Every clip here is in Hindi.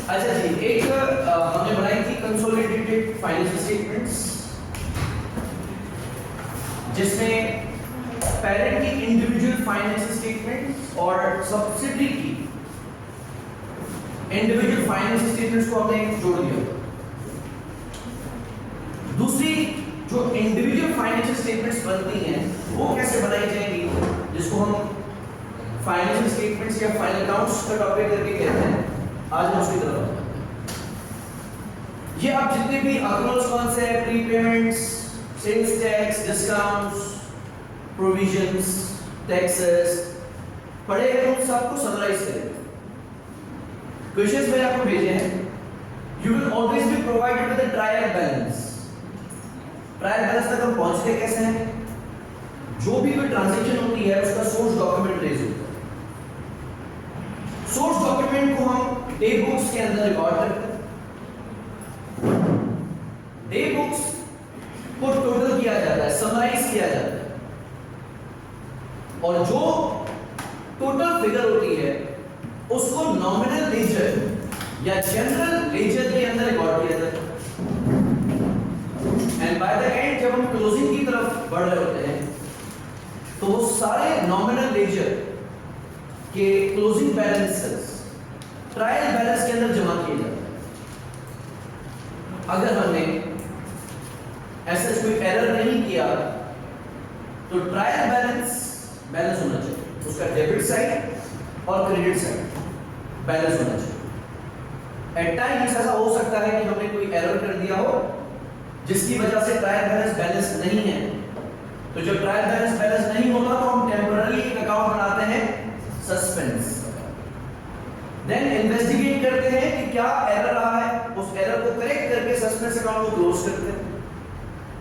अच्छा जी, एक हमने बनाई थी कंसोलिडेटेड फाइनेंशियल स्टेटमेंट्स, जिसमें पेरेंट की इंडिविजुअल फाइनेंशियल स्टेटमेंट्स और सब्सिडरी की इंडिविजुअल फाइनेंशियल स्टेटमेंट्स को हमने जोड़ दिया। दूसरी जो इंडिविजुअल फाइनेंशियल स्टेटमेंट्स बनती हैं वो कैसे बनाई जाएंगी, जिसको हम फाइनेंशियल स्टेटमेंट्स या फाइनल अकाउंट्स का टॉपिक करके कहते हैं। आज हम उसकी तरफ आते हैं। ये आप जितने भी अकाउंट्स कौन से हैं, prepayments, sales tax, discounts, provisions, taxes पढ़े हैं, उन सबको समराइज करें। क्वेश्चंस मैंने आपको भेजे हैं। You will always be provided with a trial balance. Trial balance तक हम पहुंचते कैसे हैं? जो भी कोई ट्रांजैक्शन होती है उसका सोर्स डॉक्यूमेंट रेज होता है। सोर्स डॉक्यूमेंट को हम डे बुक्स के अंदर रिकॉर्ड करते हैं। डे बुक्स को टोटल किया जाता है, समराइज किया जाता है, और जो टोटल फिगर होती है उसको नॉमिनल लेजर या जनरल लेजर के अंदर रिकॉर्ड किया जाता है। एंड बाय द एंड जब हम क्लोजिंग की तरफ बढ़ रहे होते हैं तो वो सारे नॉमिनल लेजर के क्लोजिंग बैलेंसेस ट्रायल बैलेंस के अंदर जमा किए जाते हैं। अगर हमने ऐसा कोई एरर नहीं किया तो ट्रायल बैलेंस होना चाहिए, उसका डेबिट साइड और क्रेडिट साइड बैलेंस होना चाहिए। एट टाइम्स ऐसा हो सकता है कि हमने कोई एरर कर दिया हो जिसकी वजह से ट्रायल बैलेंस नहीं है। तो जब ट्रायल बैलेंस नहीं होगा तो हम टेम्पररी एक अकाउंट बनाते हैं सस्पेंस, देन इन्वेस्टिगेट करते हैं कि क्या एरर रहा है, उस एरर को करेक्ट करके सस्पेंस अकाउंट को क्लोज करते हैं।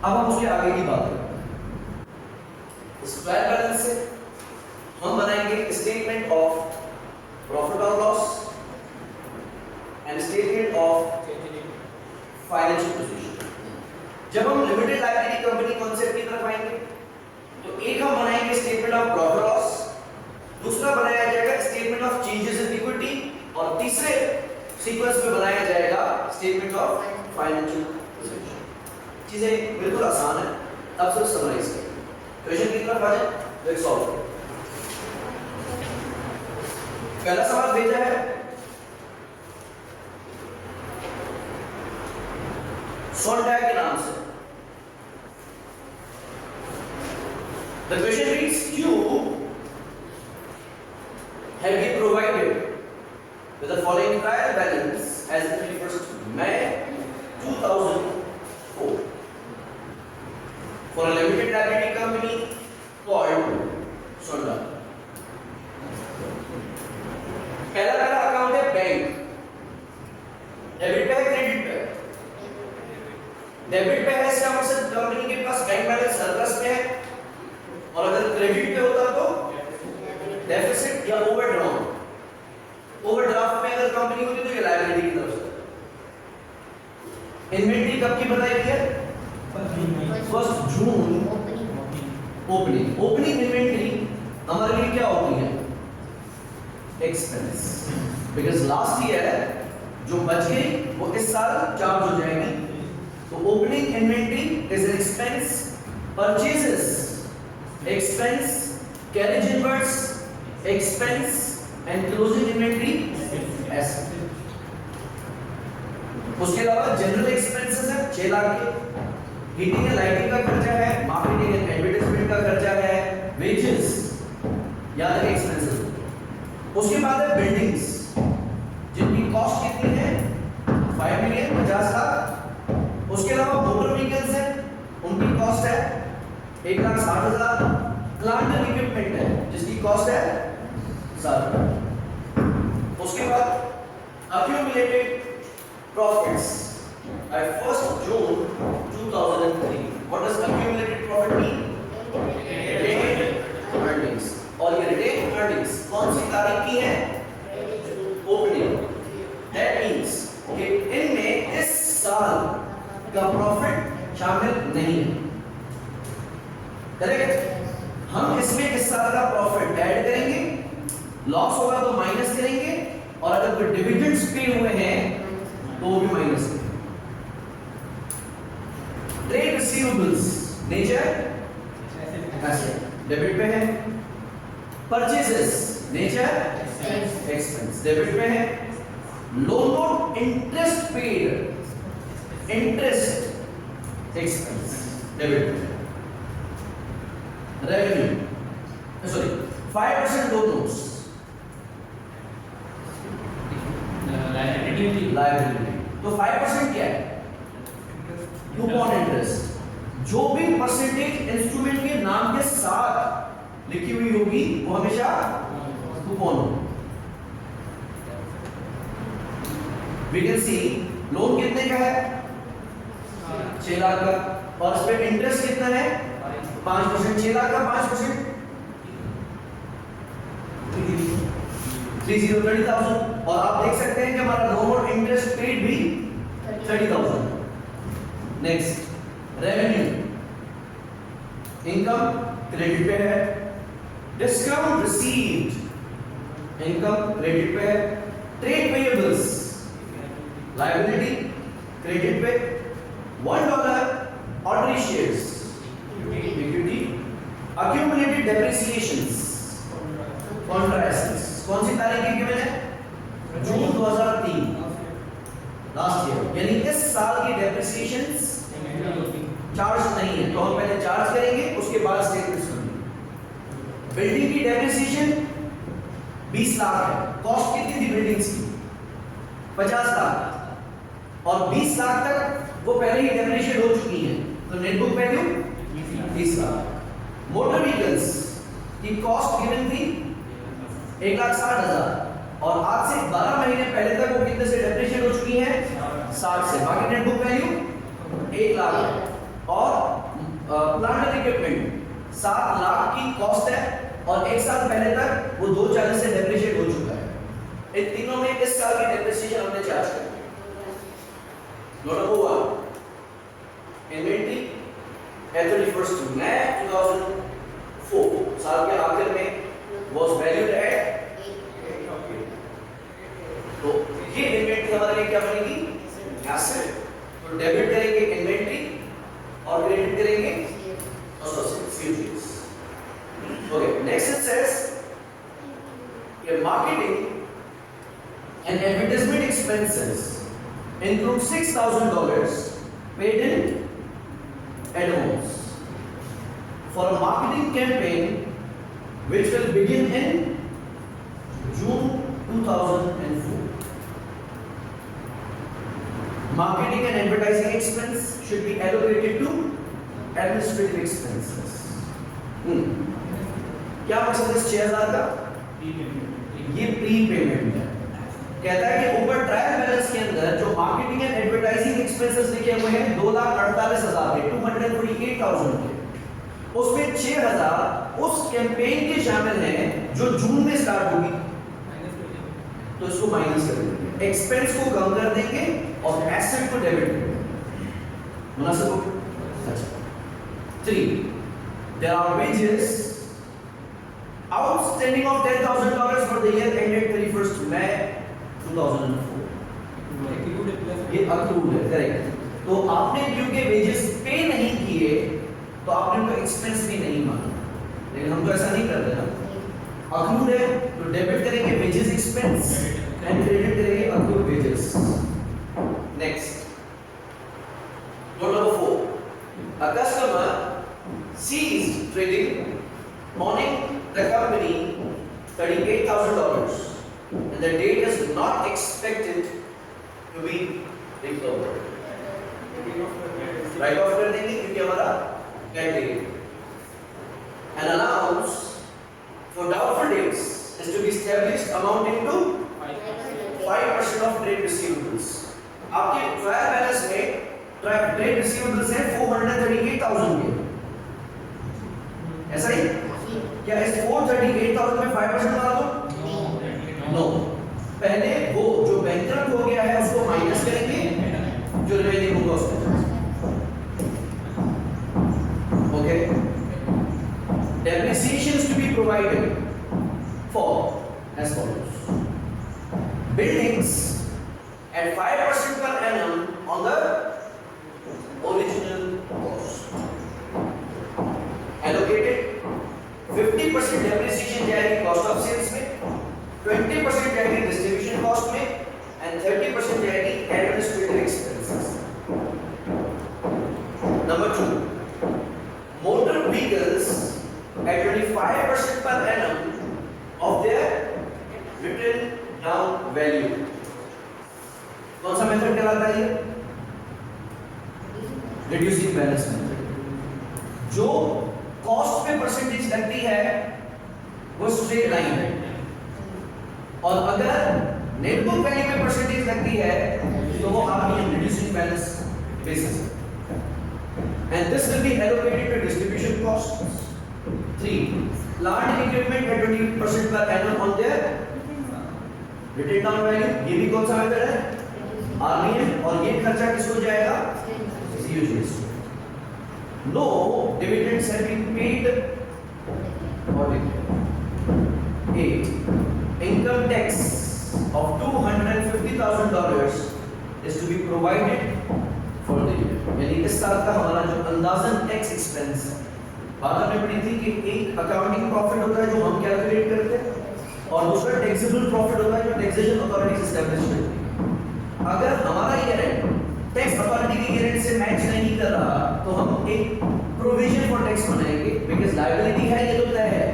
अब हम उसके आगे की बात करते हैं। इस ट्रायल बैलेंस से हम बनाएंगे स्टेटमेंट ऑफ प्रॉफिट और loss and statement of financial position. जब हम लिमिटेड लायबिलिटी कंपनी कॉन्सेप्ट की तरफ आएंगे तो एक हम बनाएंगे स्टेटमेंट ऑफ प्रॉफिट लॉस, दूसरा बनाया जाएगा statement of changes in equity, और तीसरे सीक्वेंस में बनाया जाएगा स्टेटमेंट ऑफ फाइनेंशियल पोजीशन। चीजें बिल्कुल आसान है, अब सिर्फ समराइज करें। क्वेश्चन की तरफ आ जाए तो एक सॉल्व करें। पहला सवाल भेजा है सोल्टैग के नाम से। The question reads, you have been provided with the following trial balance as of 31st May 2004 for a limited liability company called Sonda. पहला अकाउंट है बैंक, डेबिट पे है, क्रेडिट पे है। डेबिट पे है इसका मतलब कंपनी के पास बैंक बैलेंस सरप्लस में है, और अगर क्रेडिट पे होता तो डेफिसिट या ओवरड्राफ्ट। ओवरड्राफ्ट में अगर कंपनी होती तो ये लायबिलिटी की तरफ से। इन्वेंटरी कब की बताई गई है? 1 जून ओपनिंग। ओपनिंग इन्वेंटरी हमारे लिए क्या होती है? एक्सपेंस, बिकॉज लास्ट ईयर जो बच गई वो इस साल चार्ज हो जाएगी। तो opening inventory is an expense, purchases expense, carriage inwards expense, and closing inventory asset। उसके अलावा जनरल एक्सपेंसेस है 6 लाख के, हीटिंग एंड लाइटिंग का खर्चा है, मार्केटिंग एंड एडवर्टाइजमेंट का खर्चा है, वेजेस या अदर एक्सपेंसेस। उसके बाद है बिल्डिंग्स जिनकी कॉस्ट कितनी है? 5 मिलियन 50 लाख। उसके अलावा मोटर व्हीकल्स हैं, उनकी कॉस्ट है 1,60,000। प्लांट एंड इक्विपमेंट है जिसकी कॉस्ट है 7 लाख। उसके बाद accumulated profits at 1st June 2003। What does accumulated profit mean? Retained earnings। और ये retained earnings कौन सी तारीख की है? ओपनिंग। That means कि इनमें इस साल का प्रॉफिट शामिल नहीं है। करेक्ट? हम इसमें इस साल का प्रॉफिट ऐड करेंगे, लॉस होगा तो माइनस करेंगे, और अगर कोई डिविडेंड्स पे हुए हैं रिसीवेबल्स नेचर एसेट डेबिट पे है। परचेजेस नेचर एक्सपेंस डेबिट पे है। Loan note interest paid interest expense debit पे है। Revenue sorry 5% loan notes liability. तो 5% क्या है? Coupon interest. जो भी परसेंटेज इंस्ट्रूमेंट के नाम के साथ लिखी हुई होगी वो हमेशा कूपन होगी। वी कैन सी लोन कितने का है? 6 लाख का, और इस पे इंटरेस्ट कितना है? 5%। 6 लाख का 5% 30,000। और आप देख सकते हैं कि हमारा लोन और इंटरेस्ट पेड भी 30,000। नेक्स्ट रेवेन्यू इनकम क्रेडिट पे है। डिस्काउंट रिसीव्ड इनकम क्रेडिट पे है। ट्रेड पेएबल्स लायबिलिटी क्रेडिट पे। $1 ordinary shares equity. Accumulated depreciations Contra assets कौन सी तारीख की गिवन है? जून 2003 लास्ट ईयर। यानी इस साल की डेप्रिसिएशंस चार्ज नहीं है, तो हम पहले चार्ज करेंगे उसके बाद स्टेटमेंट्स करेंगे। बिल्डिंग की डेप्रिसिएशन 20 लाख है। कॉस्ट कितनी थी बिल्डिंग्स की? 50 लाख, और 20 लाख तक वो पहले ही डेप्रिशिएट हो चुकी है, तो net book value 20 lakh. Motor vehicles की कॉस्ट गिवन थी 1,60,000, और आज से 12 महीने पहले तक वो कितने से डेप्रिशिएट हो चुकी है? 60 से। बाकी नेट बुक वैल्यू 1 लाख। और प्लांट एंड इक्विपमेंट 7 लाख की कॉस्ट है, और 1 साल पहले तक वो 2,40 से डेप्रिशिएट हो चुका है। इन तीनों में इस साल की डेप्रिसिएशन हमने चार्ज कर दी। नोट नंबर 1 इन्वेंटरी एट 31 मई 2004 साल के आखिर में was valued at, तो ये इन्वेंटरी हमारे लिए क्या बनेगी? एसेट। तो डेबिट करेंगे इन्वेंटरी और क्रेडिट करेंगे assets. Okay, next it says ये marketing and advertisement expenses include $6,000 paid in advance for a marketing campaign which will begin in June 2004. Marketing and advertising expense should be allocated to administrative expenses. क्या मकसद है इस 6,000 का? ये प्री पेमेंट है। कहता है कि ऊपर ट्रायल बैलेंस के अंदर जो मार्केटिंग एंड एडवर्टाइजिंग एक्सपेंसेस लिखे हुए हैं 2,48,000 के 248,000 के, उसमें 6,000 उस कैंपेन के शामिल हैं जो जून में स्टार्ट होगी, तो इसको माइनस कर देंगे, एक्सपेंस को कम कर देंगे और एसेट को डेबिट कर देंगे। मुनासिब हो? अच्छा। 3 there are wages outstanding of $10,000 for the year ended 31st May 2004. ये accrued है, करेक्ट। तो आपने क्योंकि वेजेस पे नहीं किए तो आपने उनको एक्सपेंस भी नहीं माना, लेकिन हम तो ऐसा नहीं करते ना। accrued है तो डेबिट करेंगे वेजेस एक्सपेंस एंड क्रेडिट करेंगे accrued wages. Next, note number 4, a customer ceased trading owning the company $38,000 and the date is not expected to be recovered. Write off कर देंगे क्योंकि हमारा criteria. An allowance for doubtful debts is to be established amounting to 5% of trade receivables. आपके ट्रायल बैलेंस में ट्रेड रिसीवेबल्स है 438,000 के, ऐसा ही? क्या इस 438,000 में 5% मार दो? नो। पहले वो जो बैंकरप्ट हो गया है उसको माइनस करेंगे, जो रिमेनिंग होगा उसमें। Okay, depreciations to be provided for as follows: buildings at 5% per annum on the original cost. 80% depreciation जाएगी कॉस्ट ऑफ सेल्स में, 20% जाएगी डिस्ट्रीब्यूशन कॉस्ट में एंड 30% जाएगी administrative expenses. Number 2, motor vehicles at 25% per annum of their written down value। कौन सा मेथड कहलाता है ये? Reducing balance method. जो कॉस्ट पे परसेंटेज लगती है वो स्ट्रेट लाइन है, और अगर नेट बुक वैल्यू में परसेंटेज लगती है तो वो आपकी रिड्यूसिंग बैलेंस बेसिस है। And this will be allocated to distribution costs। 3, plant and equipment at 20% per annum on their written down value। ये भी कौन सा मेथड है? RVM। और ये खर्चा किसको जाएगा? COGS। No dividends have been paid or declared। 8, income tax of $250,000 is to be provided for the year। यानी इस साल का हमारा जो अंदाजन टैक्स एक्सपेंस है, बात हमने पढ़ी थी कि एक अकाउंटिंग प्रॉफिट होता है जो हम कैलकुलेट करते हैं और दूसरा टैक्सेबल प्रॉफिट होता है जो टैक्सेशन अथॉरिटी एस्टैब्लिश करती है। अगर हमारा ईयर एंड टैक्स अथॉरिटी के ईयर एंड से मैच नहीं कर रहा तो हम एक प्रोविजन फॉर टैक्स बनाएंगे, बिकॉज़ लायबिलिटी है ये तो तय है,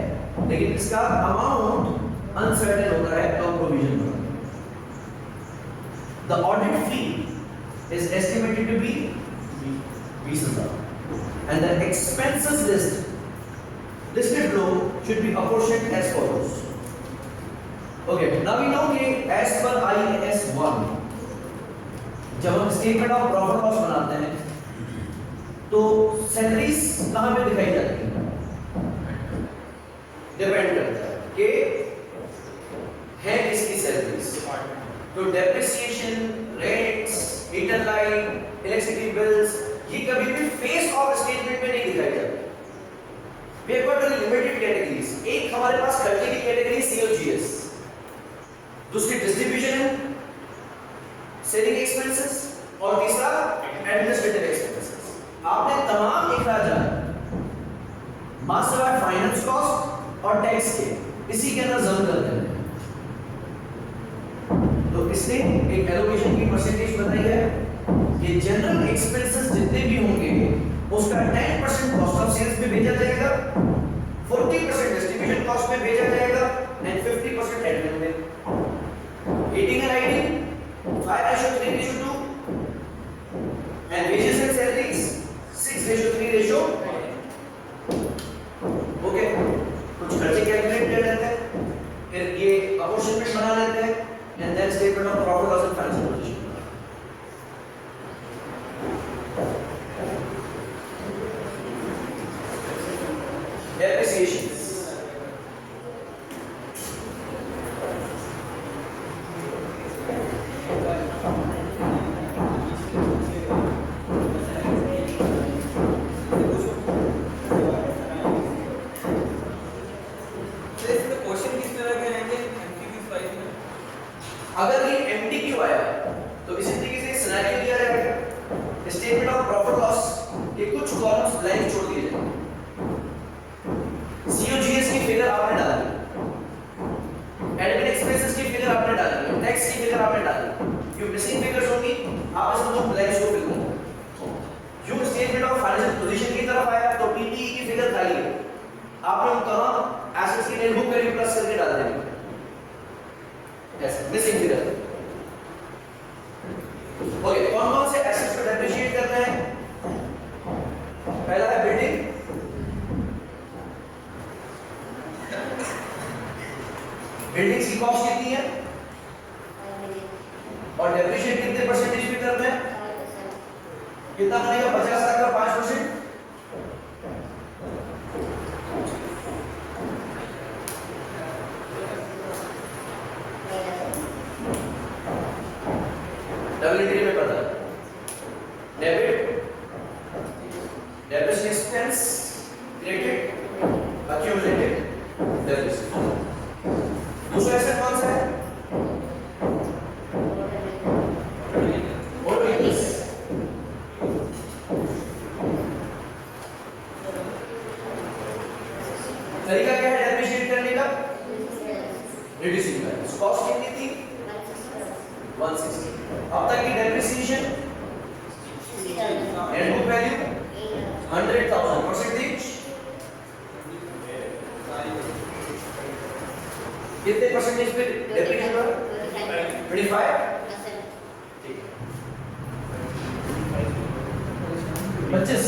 लेकिन इसका अमाउंट अनसर्टेन होता है तो हम प्रोविजन बनाएंगे। The audit fee is estimated to be 20,000 and the expenses listed below should be apportioned as follows। Okay, now we know कि as per IAS 1 जब हम स्टेटमेंट ऑफ प्रॉफिट लॉस बनाते हैं तो सैलरीज कहां पे दिखाई जाती है? डिपेंड करता है कि है किसकी सैलरीज। तो depreciation, rents, heater line, electricity bills, ये कभी भी फेस ऑफ स्टेटमेंट में नहीं दिखाई जाती। We have got very limited categories. एक हमारे पास खर्चे की कैटेगरी COGS, दूसरी डिस्ट्रीब्यूशन सेलिंग एक्सपेंसेस और तीसरा एडमिनिस्ट्रेटिव एक्सपेंसेस। आपने तमाम इखराजात मास्टर ऑफ फाइनेंस कॉस्ट और टैक्स के इसी के अंदर जम करते हैं। तो इसने एक एलोकेशन की परसेंटेज बताई है कि जनरल एक्सपेंसेस जितने भी होंगे उसका 10% कॉस्ट ऑफ सेल्स में भेजा जाएगा, 40% डिस्ट्रीब्यूशन कॉस्ट में भेजा जाएगा एंड 50% एडमिन में। Heating and lighting 5:3:2 and wages and salaries 6:3:। Okay, कुछ खर्चे कैलकुलेट कर लेते हैं, फिर ये अपोर्शनमेंट बना लेते हैं and then statement of profit loss and financial position। Depreciation अगर ये MTQ आया तो इसी तरीके से सिनेरियो दिया जाएगा, स्टेटमेंट ऑफ प्रॉफिट लॉस के कुछ कॉलम्स ब्लैंक छोड़ दिए जाएंगे। COGS की फिगर आपने डाली, एडमिन एक्सपेंसेस की फिगर आपने डाली, टैक्स की फिगर आपने डाली, जो मिसिंग फिगर्स होंगी आप इसमें तो ब्लैंक्स को फिल करो। जो स्टेटमेंट ऑफ फाइनेंशियल पोजीशन की तरफ आया तो PPE की फिगर खाली है, आपने उन तमाम एसेट्स की नेट बुक वैल्यू प्लस करके डाल देंगे। Missing figure. ओके, कौन कौन से एसेट्स को डेप्रिशिएट करना है? पहला है बिल्डिंग, बिल्डिंग्स की कॉस्ट कितनी है और डेप्रिशिएट कितने परसेंटेज पे करना है? कितना बनेगा? 50 लाख का 5%। डबल एंट्री में पता है debit, debit expense, credit, accumulated debit. दूसरा एसेट कौन सा है? तरीका क्या है अब तक की depreciation net book value 100,000 percentage कितने परसेंटेज पे डेप्रिसिएशन हुआ 25 ठीक है 25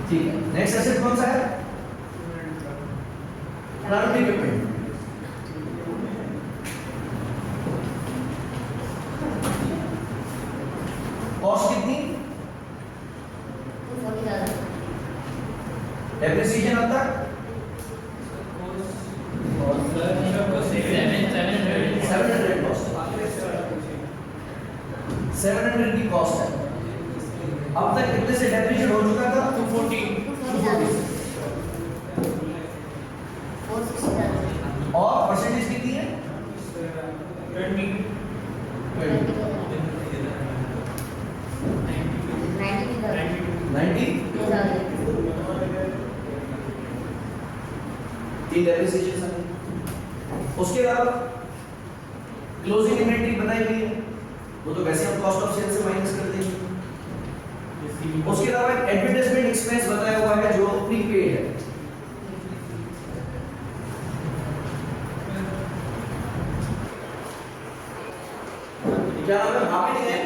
ठीक है नेक्स्ट एसेट कौन सा है प्लांट इक्विपमेंट कॉस्ट कितनी डेप्रिसिएशन अब तक 700 कॉस्ट 700 की कॉस्ट है अब तक कितने से डेप्रिसिएशन हो चुका था 240 और परसेंटेज कितनी है 90 तीन डेप्रिसिएशन है उसके अलावा क्लोजिंग इन्वेंटरी बनाई गई है वो तो वैसे हम कॉस्ट ऑफ सेल से माइनस कर देंगे उसके अलावा एक एडवर्टाइजमेंट एक्सपेंस बताया हुआ है जो प्रीपेड है क्या नाम है मार्केटिंग है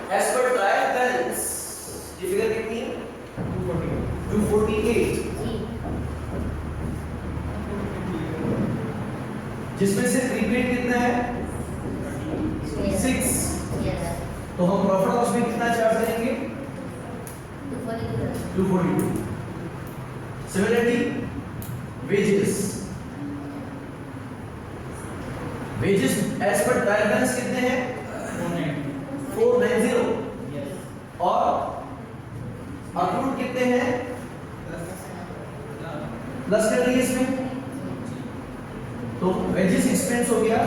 As per trial balance, ये फिगर कितनी है 248 जिसमें से प्रीपेड कितना है 6 तो हम प्रॉफिट लॉस में कितना चार्ज करेंगे 242 similarly wages as per trial balance कितने हैं 490 और अक्रूड कितने हैं प्लस कर लिए इसमें तो वेजेस एक्सपेंस हो गया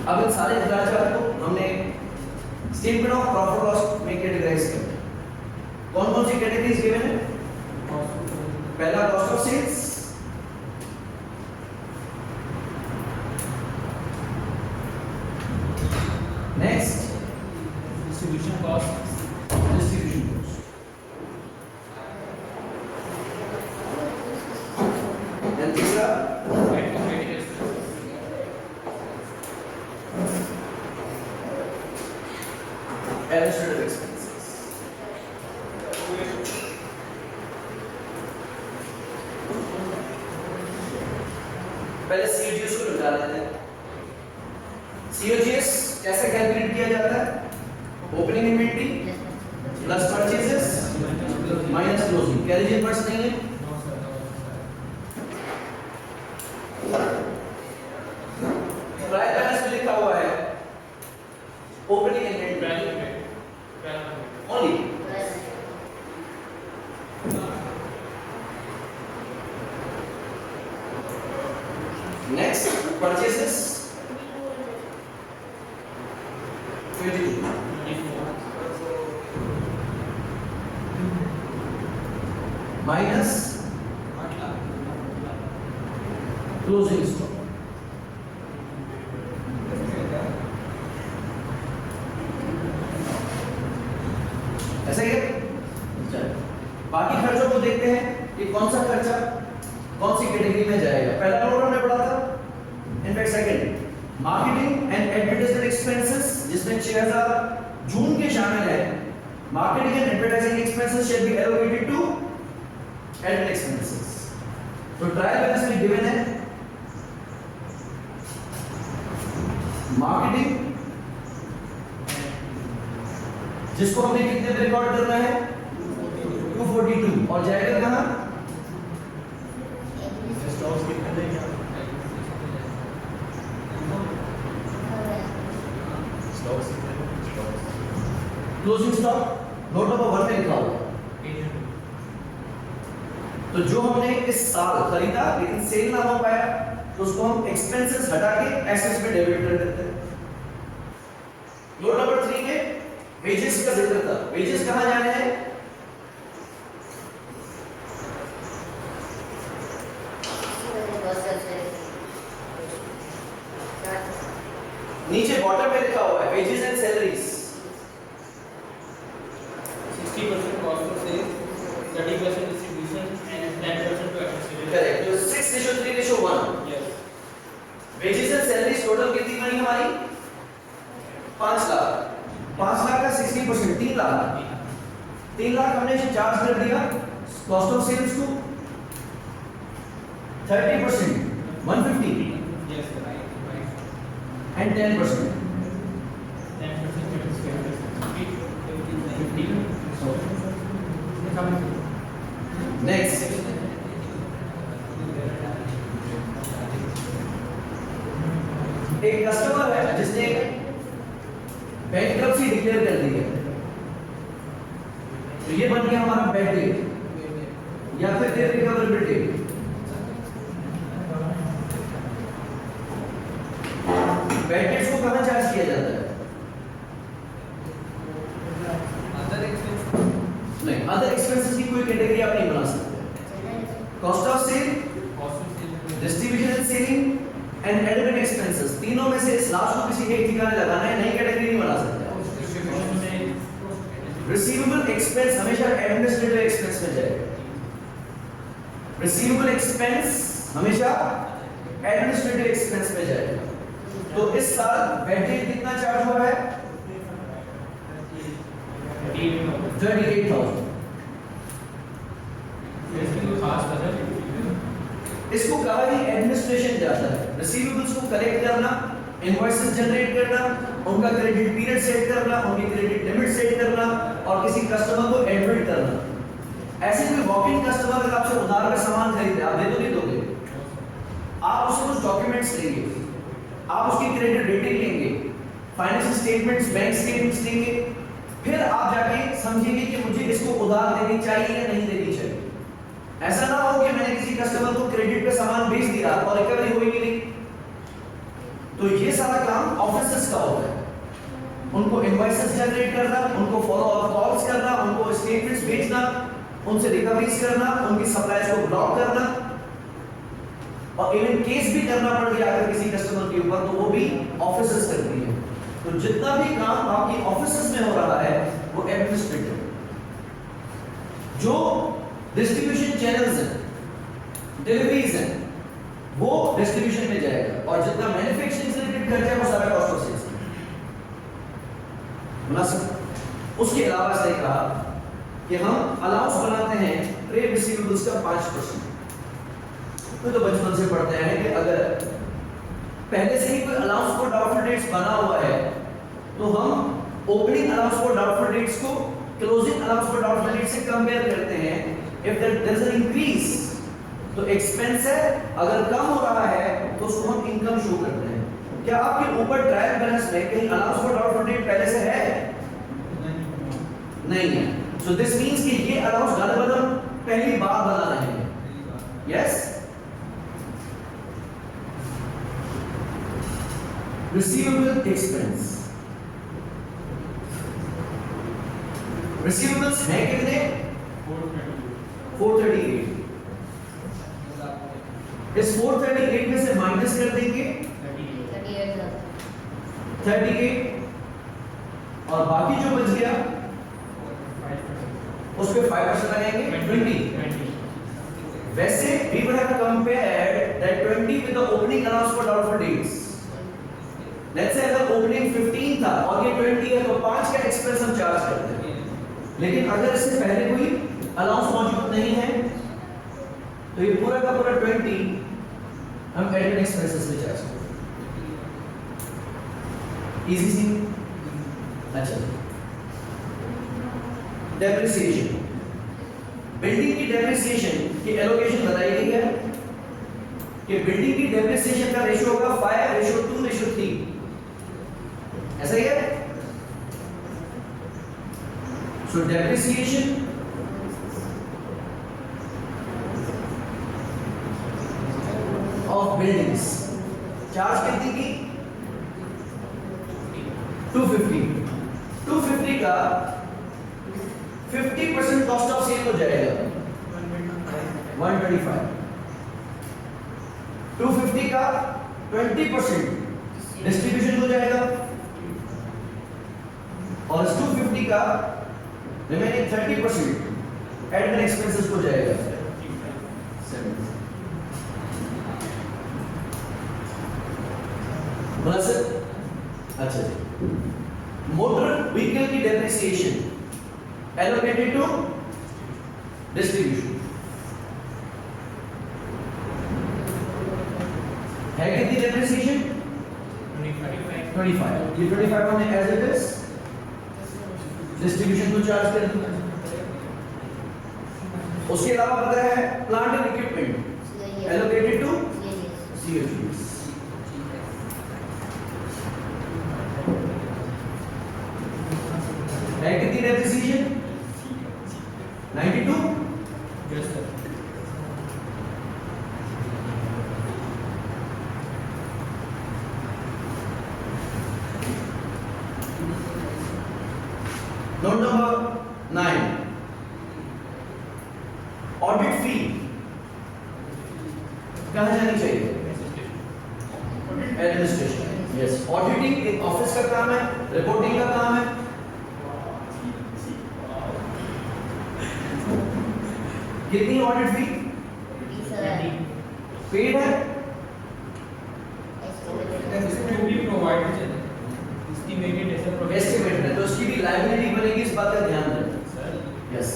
अब इन सारे खर्चात को हमने स्टेटमेंट ऑफ प्रॉफिट लॉस में कैटेगराइज किया कौन कौन सी कैटेगरीज गिवन है पहला cost of cells next distribution cost then तीसरा administrative expenses पहले COGS को निकाल लेते हैं COGS कैसे कैलकुलेट किया जाता है opening inventory plus purchases minus closing carriage inverse नहीं है ट्रायल बैलेंस में लिखा हुआ है opening inventory only next purchases 22 minus closing stock ऐसा ही है बाकी खर्चों को देखते हैं कि कौन सा खर्चा कौन सी कैटेगरी में जाएगा पहला नोट हमने पढ़ा था in fact second marketing and advertisement expenses जिसमें 6000 जून के शामिल है marketing and advertising expenses shall be allocated to admin expenses तो ट्रायल बैलेंस में गिवन है मार्केटिंग जिसको हमने कितने पे रिकॉर्ड करना है 242 और जाएगा कहां स्टॉक्स कितने देंगे stocks closing stock note number 1 में लिखा हुआ तो तो जो हमने इस साल खरीदा लेकिन सेल ना हो पाया तो उसको हम एक्सपेंसेस हटा के एसेट्स में डेबिट कर देते हैं। नोट नंबर 3 में वेजेस का जिक्र था। वेजेस कहां जाने हैं? नीचे बॉटम में लिखा हुआ है wages and salaries. 60% cost of sales, 30% distribution, and 10% to administration. Correct. तो 6:3:1। Yes. Wages and salaries total कितनी बनी हमारी? 5 लाख। 5 लाख का 60% 3 लाख। 3 लाख हमने चार्ज कर दिया कॉस्ट ऑफ सेल्स को। 30% 150 Yes, right. and 10%. 10% is 15. So, Next, एक कस्टमर है जिसने बैंकरप्सी डिक्लेयर कर दी है, तो ये बन गया हमारा बैड डेट या फिर debt recoverable debt. Bad debts को कहां चार्ज किया जाता है? नहीं, अदर एक्सपेंसेस की कोई कैटेगरी आप नहीं बना सकते। Cost of sale, distribution and selling and admin expenses, तीनों में से इस लास्ट को किसी एक ठिकाने लगाना है, नई कैटेगरी नहीं बना सकते। रिसीवेबल एक्सपेंस हमेशा एडमिनिस्ट्रेटिव एक्सपेंस में जाएगा। रिसीवेबल एक्सपेंस हमेशा एडमिनिस्ट्रेटिव एक्सपेंस में जाएगा। तो इस साल बैड डेट कितना चार्ज हुआ है? 38,000। इसको कहा ही एडमिनिस्ट्रेशन जाता है। रिसीवेबल्स को कलेक्ट करना, इनवॉइसेस जनरेट करना, उनका क्रेडिट पीरियड सेट करना, उनकी क्रेडिट लिमिट सेट करना और किसी कस्टमर को एडमिट करना। ऐसे कोई वॉकिंग कस्टमर अगर आपसे उधार में सामान खरीदे, आप दे तो नहीं दोगे, आप उससे कुछ डॉक्यूमेंट्स लेंगे, आप उसकी क्रेडिट रेटिंग लेंगे, फाइनेंशियल स्टेटमेंट्स, बैंक स्टेटमेंट्स लेंगे, फिर आप जाके समझेंगे कि मुझे इसको उधार देनी चाहिए या नहीं देनी चाहिए। ऐसा ना हो कि मैंने किसी कस्टमर को क्रेडिट पे सामान बेच दिया और रिकवरी होगी नहीं। तो ये सारा काम ऑफिसर्स का होता है। उनको इनवॉइसेस जनरेट करना, उनको फॉलो अप कॉल्स करना, उनको स्टेटमेंट्स भेजना, उनसे रिकवरीज करना, उनकी सप्लाईज को ब्लॉक करना और इवन केस भी करना पड़ गया अगर किसी कस्टमर के ऊपर, तो वो भी ऑफिसर्स करती है। तो जितना भी काम आपकी ऑफिसर्स में हो रहा है वो एडमिनिस्ट्रेटिव। जो डिस्ट्रीब्यूशन चैनल्स हैं, डिलीवरीज हैं, वो डिस्ट्रीब्यूशन में जाएगा और जितना मैन्युफैक्चरिंग से रिलेटेड खर्चा है वो सारा कॉस्ट ऑफ सेल्स मुनासिब। उसके अलावा इसने कहा कि हम अलाउंस बनाते हैं ट्रेड रिसीवेबल्स का 5%। तो बचपन से पढ़ते हैं कि अगर पहले से ही कोई अलाउंस फॉर डाउटफुल डेट्स बना हुआ है तो हम opening allowance for doubtful debts को closing allowance for doubtful debts से कंपेयर करते हैं। If there is an increase तो एक्सपेंस है, अगर कम हो रहा है तो उसको हम इनकम शो करते हैं। क्या आपके ऊपर ट्रायल बैलेंस में कहीं अलाउंस फॉर डाउटफुल डेट पहले से है? नहीं है। सो दिस मींस कि ये अलाउंस गलत पहली बार बना रहे हैं। Yes, receivable expense. रिसीवेबल्स है कितने? 438। इस 438 में से माइनस कर देंगे 38 और बाकी जो बच गया उस पे 5% लगाएंगे 20। वैसे we would have compared that 20 with the opening allowance for doubtful dates. Let's say अगर opening 15 था और ये 20 है तो 5 का एक्सपेंस हम चार्ज करते हैं। लेकिन अगर इससे पहले कोई अलाउंस मौजूद नहीं है तो ये पूरा का पूरा 20 हम एडमिन एक्सपेंसेस में चार्ज करते हैं। इजी सी। अच्छा, डेप्रिसिएशन। बिल्डिंग की डेप्रिसिएशन की एलोकेशन बताई गई है कि बिल्डिंग की डेप्रिसिएशन का रेशियो होगा 5:2:3। ऐसा ही है। सो डेप्रिसिएशन ऑफ बिल्डिंग्स, चार्ज कितनी की 250 का 50% कॉस्ट ऑफ सेल हो जाएगा 125, 250 का 20% डिस्ट्रीब्यूशन हो जाएगा और 250 का रिमेनिंग 30% एडमिन एक्सपेंसेस हो जाएगा 70। बोला सर? अच्छा जी, मोटर व्हीकल की डेप्रिसिएशन एलोकेटेड टू डिस्ट्रीब्यूशन है कितनी डेप्रिसिएशन 25, ये 25 हमने एज इट इज डिस्ट्रीब्यूशन को चार्ज कर दिया। उसके अलावा बताया है plant and equipment allocated to CHUs। है कितनी depreciation 92। Yes sir. Note number 9, audit fee कहाँ जानी चाहिए? एडमिनिस्ट्रेशन। यस, ऑडिटिंग एक ऑफिस का काम है, रिपोर्टिंग का काम है। कितनी ऑडिट फी पेड है? एस्टिमेट है, तो उसकी भी लायबिलिटी बनेगी, इस बात का ध्यान रखें। यस,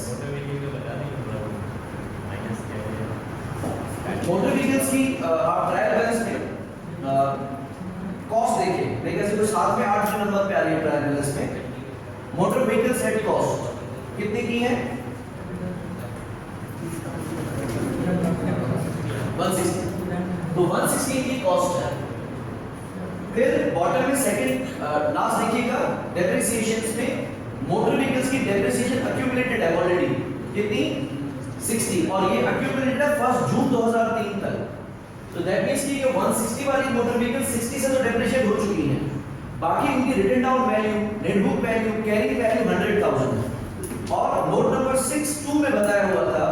मोटर व्हीकल्स की आप ट्रायल बैलेंस में कॉस्ट देखें, देखिए ऐसे तो साथ में 8 नंबर पे आ रही है ट्रायल बैलेंस में। मोटर व्हीकल्स हेड कॉस्ट कितने की है? 160। तो 160 की कॉस्ट है। फिर बॉटम में सेकंड लास्ट देखिएगा, डेप्रिसिएशंस में मोटर व्हीकल्स की डेप्रिसिएशन एक्यूमुलेटेड है ऑलरेडी कितनी 60, और ये एक्यूमुलेटेड है 1 जून 2003 तक। तो दैट मींस कि ये 160 वाली मोटर व्हीकल 60 से तो डेप्रिशिएट हो चुकी है, बाकी उनकी written down value, net book value, carrying value 100,000 है। और नोट नंबर 6.2 में बताया हुआ था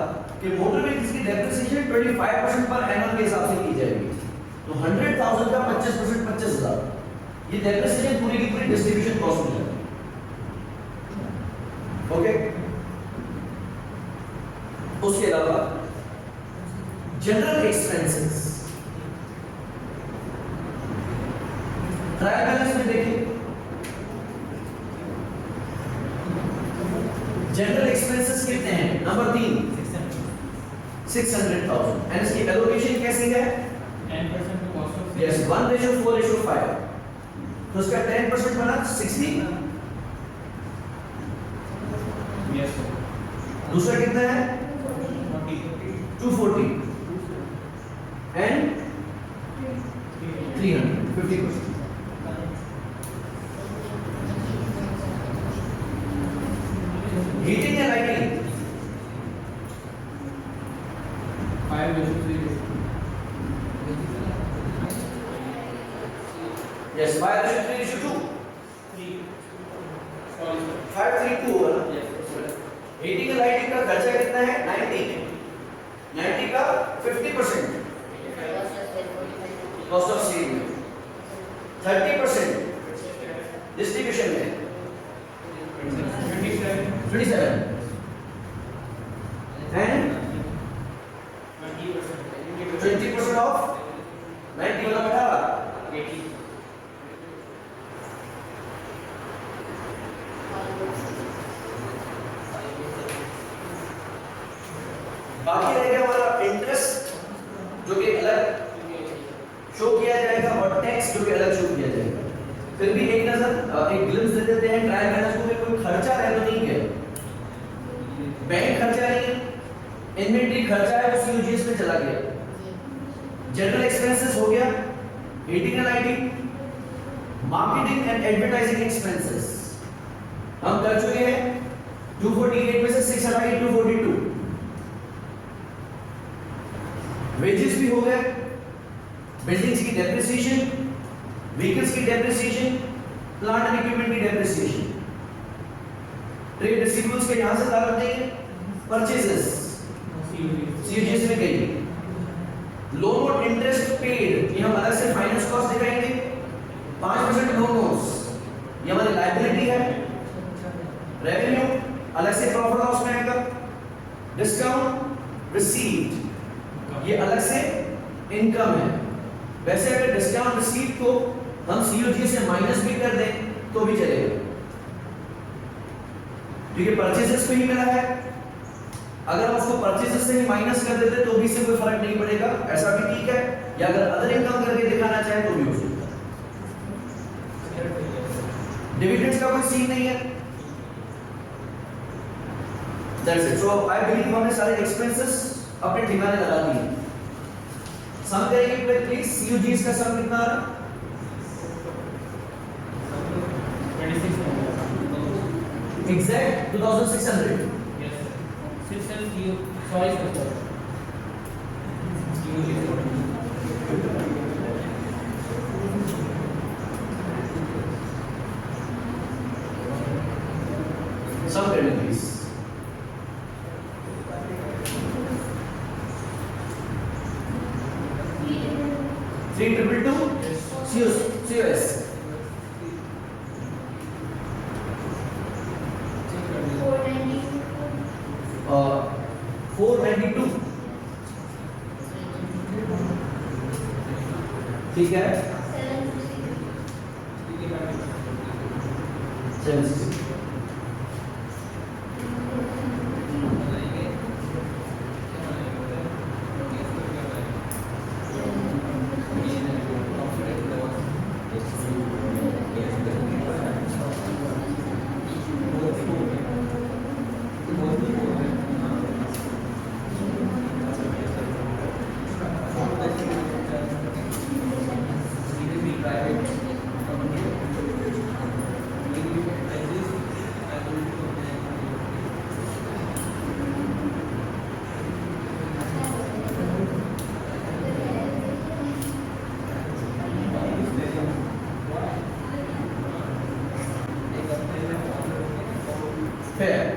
कि मोटर व्हीकल्स की डेप्रिसिएशन 25% पर एनम के हिसाब से की जाएगी। तो 100,000 का 25% 25,000, ये डेप्रिसिएशन पूरी की पूरी डिस्ट्रीब्यूशन कॉस्ट हो जाएगी। ओके, उसके अलावा जनरल एक्सपेंसेस ट्रायल बैलेंस में देखिए, जनरल एक्सपेंसेस कितने हैं? नंबर 3 600,000, एंड इसकी एलोकेशन कैसे है? 10% to cost of यस, 1:4:5, तो उसका 10% बना 60। Yes sir. दूसरा कितना है? 240 and 300, 50%। Heating and lighting 5:3 yes, 5:3:2, 5:3:2 होगा ना? हीटिंग एंड लाइटिंग का खर्चा कितना है? 90 का 50% कॉस्ट ऑफ सेल में, 30% डिस्ट्रीब्यूशन में, 27 एंड 20% ऑफ 90 वाला बैठा 80। बाकी रह गया हमारा इंटरेस्ट जो कि अलग शो किया जाएगा और टैक्स जो कि अलग शो किया जाएगा। फिर भी एक नजर एक ग्लिम्स दे देते हैं ट्रायल बैलेंस को, कोई खर्चा है तो नहीं है, बैंक खर्चा नहीं है, इन्वेंटरी खर्चा है वो COGS में चला गया, जनरल एक्सपेंसेस हो गया, heating and lighting, marketing and advertising expenses हम कर चुके हैं। 248 में से 6 हटाइए 242, वेजेस भी हो गए, बिल्डिंग्स की डेप्रिसिएशन, व्हीकल्स की डेप्रिसिएशन, प्लांट एंड इक्विपमेंट की डेप्रिसिएशन। ट्रेड रिसीवेबल्स के यहां से ताल्लुक नहीं है, परचेजेस सीओजीएस में गई। लोन और इंटरेस्ट पेड, ये हम अलग से फाइनेंस कॉस्ट दिखाएंगे। 5% लोन नोट्स, ये हमारी लायबिलिटी है। रेवेन्यू अलग से प्रॉफिट लॉस में आएगा। डिस्काउंट रिसीव्ड, ये अलग से इनकम है। वैसे अगर डिस्काउंट रिसीव्ड को हम सीओजीएस से माइनस भी कर दें तो भी चलेगा, क्योंकि परचेजेस पे ही मिला है। अगर हम उसको परचेजेस से ही माइनस कर देते तो भी इससे कोई फर्क नहीं पड़ेगा, ऐसा भी ठीक है। या अगर अदर इनकम करके दिखाना चाहे तो भी हो सकता है। डिविडेंड्स का कोई सीन नहीं है। That's it. So I believe हमने सारे एक्सपेंसेस अपने ठिकाने लगा दिए। सम करेंगे प्लीज। सीओजीएस का सम कितना आ रहा है? 26 exact 2600। Yes, sir. 6 sorry, sir. Sum करें please. Three triple two COS 492। ठीक है। 760।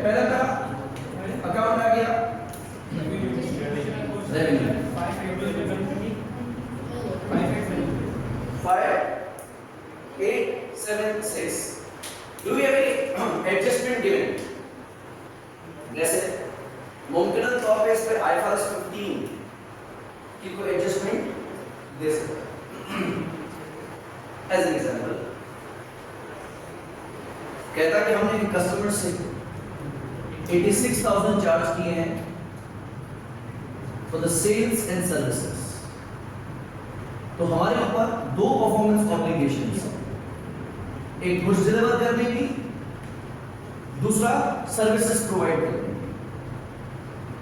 पहला था अकाउंट आ गया revenue 5876। Do we have any adjustment given? जैसे मुमकिन तौर पे इस पे IFRS 15 की कोई एडजस्टमेंट दे सकते हैं। एज एन एग्जांपल कहता कि हमने कस्टमर से 86,000 चार्ज किए हैं for the sales and services. तो हमारे ऊपर दो परफॉर्मेंस ऑब्लिगेशंस हैं, एक गुड्स डिलीवर करने की, दूसरा सर्विसेज प्रोवाइड करने की।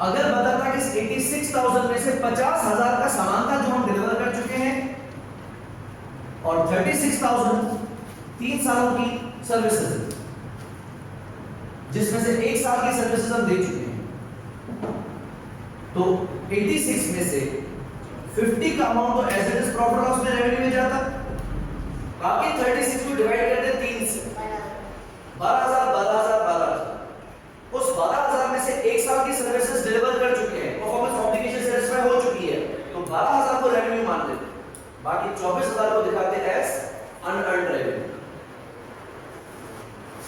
अगर बताता कि इस 86,000 में से 50,000 का सामान था जो हम डिलीवर कर चुके हैं और 36,000 3 सालों की सर्विसेज, जिसमें से 1 साल की सर्विसेज हम दे चुके हैं, तो 86 में से 50 का अमाउंट तो as it is profit loss में रेवेन्यू में जाता, बाकी 36 को डिवाइड कर दे 3 से 12,000 उस 12,000 में से 1 साल की सर्विसेज डिलीवर कर चुके हैं, परफॉर्मेंस ऑब्लिगेशन सेटिस्फाई हो चुकी है, तो 12,000 को रेवेन्यू मान लेते, बाकी 24,000 को दिखाते एज अनअर्न्ड रेवेन्यू।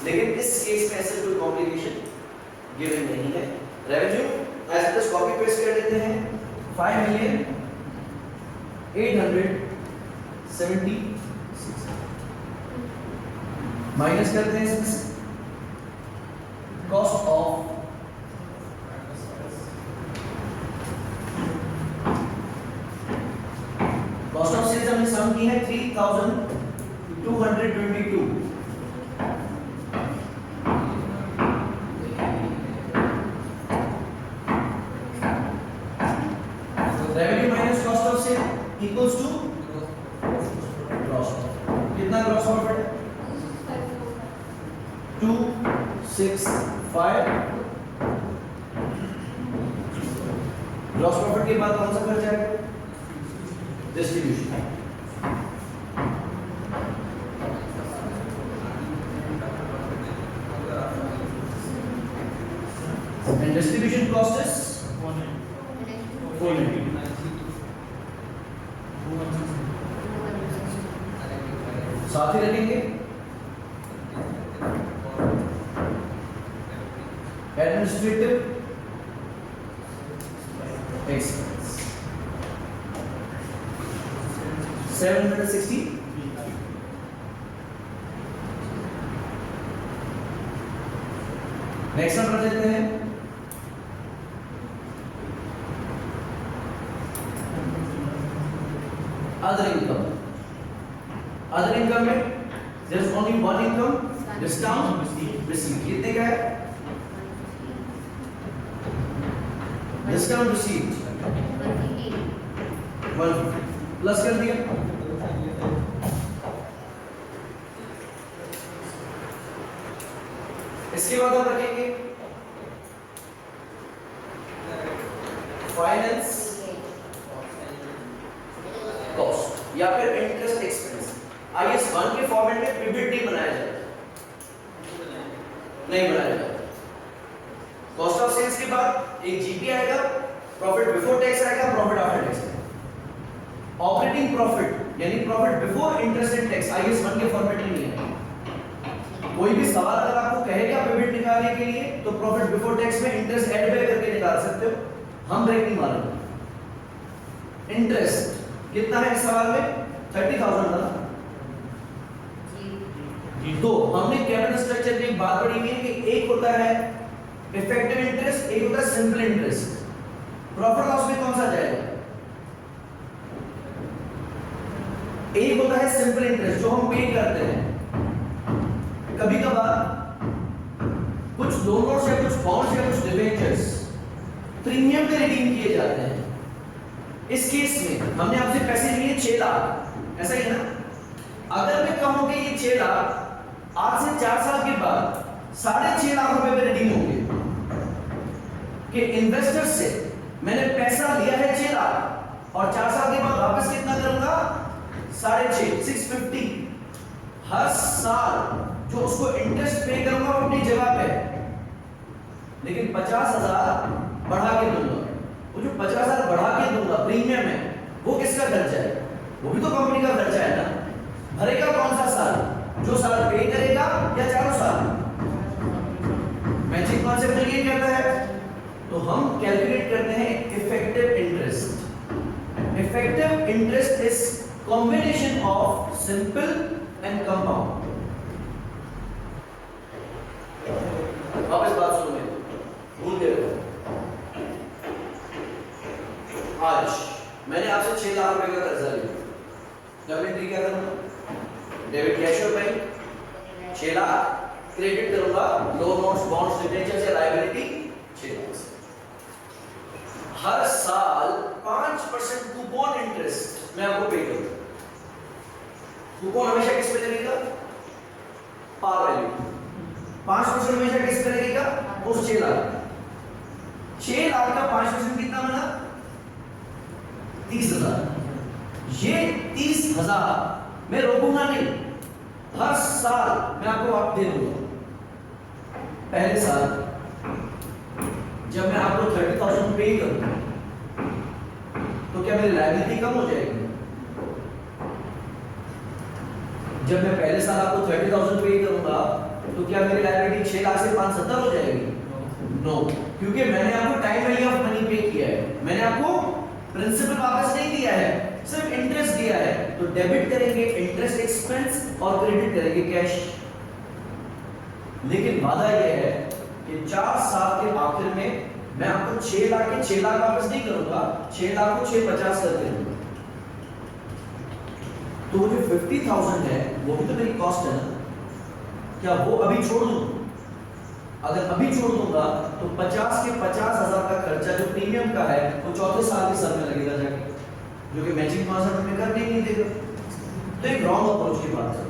लेकिन इस केस में ऐसे कोई कॉम्प्लिकेशन गिवन नहीं है। Revenue as it is copy paste कर देते हैं 5,876 माइनस करते हैं इसमें कॉस्ट ऑफ सेल्स हमने सम की है 3,222। Equals to gross profit. कितना ग्रॉस प्रॉफिट है? 265। ग्रॉस प्रॉफिट के बाद कौन सा खर्च आएगा? Distribution. And distribution cost is 490. साथ ही रखेंगे एडमिनिस्ट्रेटिव एक्सपेंस 760। नेक्स्ट नंबर देते हैं other income। other income में there is only one income, discount receipt। कितने का है? discount receipt 150 प्लस कर दिया। इसके बाद हम रखेंगे फाइनेंस कॉस्ट या फिर इंटरेस्ट एक्सपेंस। IS 1 के फॉर्मेट में पिवट नहीं बनाया जाता, नहीं बनाया जाता। कॉस्ट ऑफ सेल्स के बाद एक जीपी आएगा, प्रॉफिट बिफोर टैक्स आएगा, प्रॉफिट आफ्टर टैक्स आएगा। ऑपरेटिंग प्रॉफिट यानी profit before interest and tax IS 1 के फॉर्मेट में नहीं है। कोई भी सवाल अगर आपको कहेगा पिवट निकालने के लिए तो प्रॉफिट बिफोर टैक्स में इंटरेस्ट ऐड बैक करके निकाल सकते हो, हम ब्रेक नहीं मारेंगे। इंटरेस्ट कितना है इस सवाल में? 30,000 था। तो हमने कैपिटल स्ट्रक्चर की एक बात पढ़ी है कि एक होता है इफेक्टिव इंटरेस्ट, एक होता है सिंपल इंटरेस्ट। प्रॉफिट लॉस में कौन सा जाएगा? एक होता है सिंपल इंटरेस्ट जो हम पे करते हैं। कभी कभार कुछ लोन नोट्स या कुछ बॉन्ड्स या कुछ डिबेंचर्स प्रीमियम पे रिडीम किए जाते हैं। इस केस में हमने आपसे पैसे लिए 6 लाख, ऐसा ही है ना? अगर मैं कहूं कि ये 6 लाख आज से 4 साल के बाद 6.5 लाख रुपए पे रिडीम होंगे, कि इन्वेस्टर से मैंने पैसा लिया है 6 लाख और 4 साल के बाद वापस कितना करूंगा? 6.5 650 हर साल जो उसको इंटरेस्ट पे करूंगा वो अपनी जगह पे, लेकिन 50,000 बढ़ा के दूंगा। वो जो 50,000 बढ़ा के दूंगा प्रीमियम है, वो किसका खर्चा है? वो भी तो कंपनी का खर्चा है ना। भरेगा कौन सा साल? जो साल पे करेगा या चारों साल? मैचिंग कॉन्सेप्ट ये कहता है। तो हम कैलकुलेट करते हैं effective interest. Effective interest is combination of simple and compound. वापस बात सुनो, भूल गए हो। आज मैंने आपसे 6 लाख रुपए का कर्जा लिया, जब एंट्री क्या करूंगा? डेबिट कैश और बैंक 6 लाख, क्रेडिट करूंगा लोन नोट्स बॉन्ड्स डिबेंचर्स या लायबिलिटी 6 लाख। हर साल 5% कूपन इंटरेस्ट मैं आपको पे करूंगा। कूपन हमेशा किस पे लगेगा? Par value. 5% हमेशा किस पे लगेगा? उस 6 लाख। 6 लाख का 5% कितना बना? 30,000। ये 30,000 मैं रोकूंगा नहीं, हर साल मैं आपको आप दे दूंगा। पहले साल जब मैं आपको 30,000 पे करूंगा तो क्या मेरी लायबिलिटी कम हो जाएगी? जब मैं पहले साल आपको 30,000 पे करूंगा तो क्या मेरी लायबिलिटी 6 लाख से 570 हो जाएगी? नो, क्योंकि मैंने आपको टाइम वैल्यू ऑफ मनी पे किया है, मैंने आपको प्रिंसिपल वापस नहीं दिया है, सिर्फ इंटरेस्ट दिया है। तो डेबिट करेंगे इंटरेस्ट एक्सपेंस और क्रेडिट करेंगे कैश। लेकिन वादा यह है कि 4 साल के आखिर में मैं आपको 6 लाख के 6 लाख वापस नहीं करूंगा, 6 लाख को 650 कर दूंगा। तो वो जो 50,000 है वो भी तो मेरी कॉस्ट है ना, क्या वो अभी छोड़ दूं? अगर अभी छोड़ दूंगा तो 50 के 50,000 का खर्चा जो प्रीमियम का है वो 4थे साल के सर में लगेगा जाके, जो कि मैचिंग कॉन्सेप्ट में करने नहीं देगा। तो एक रॉन्ग अप्रोच की बात है।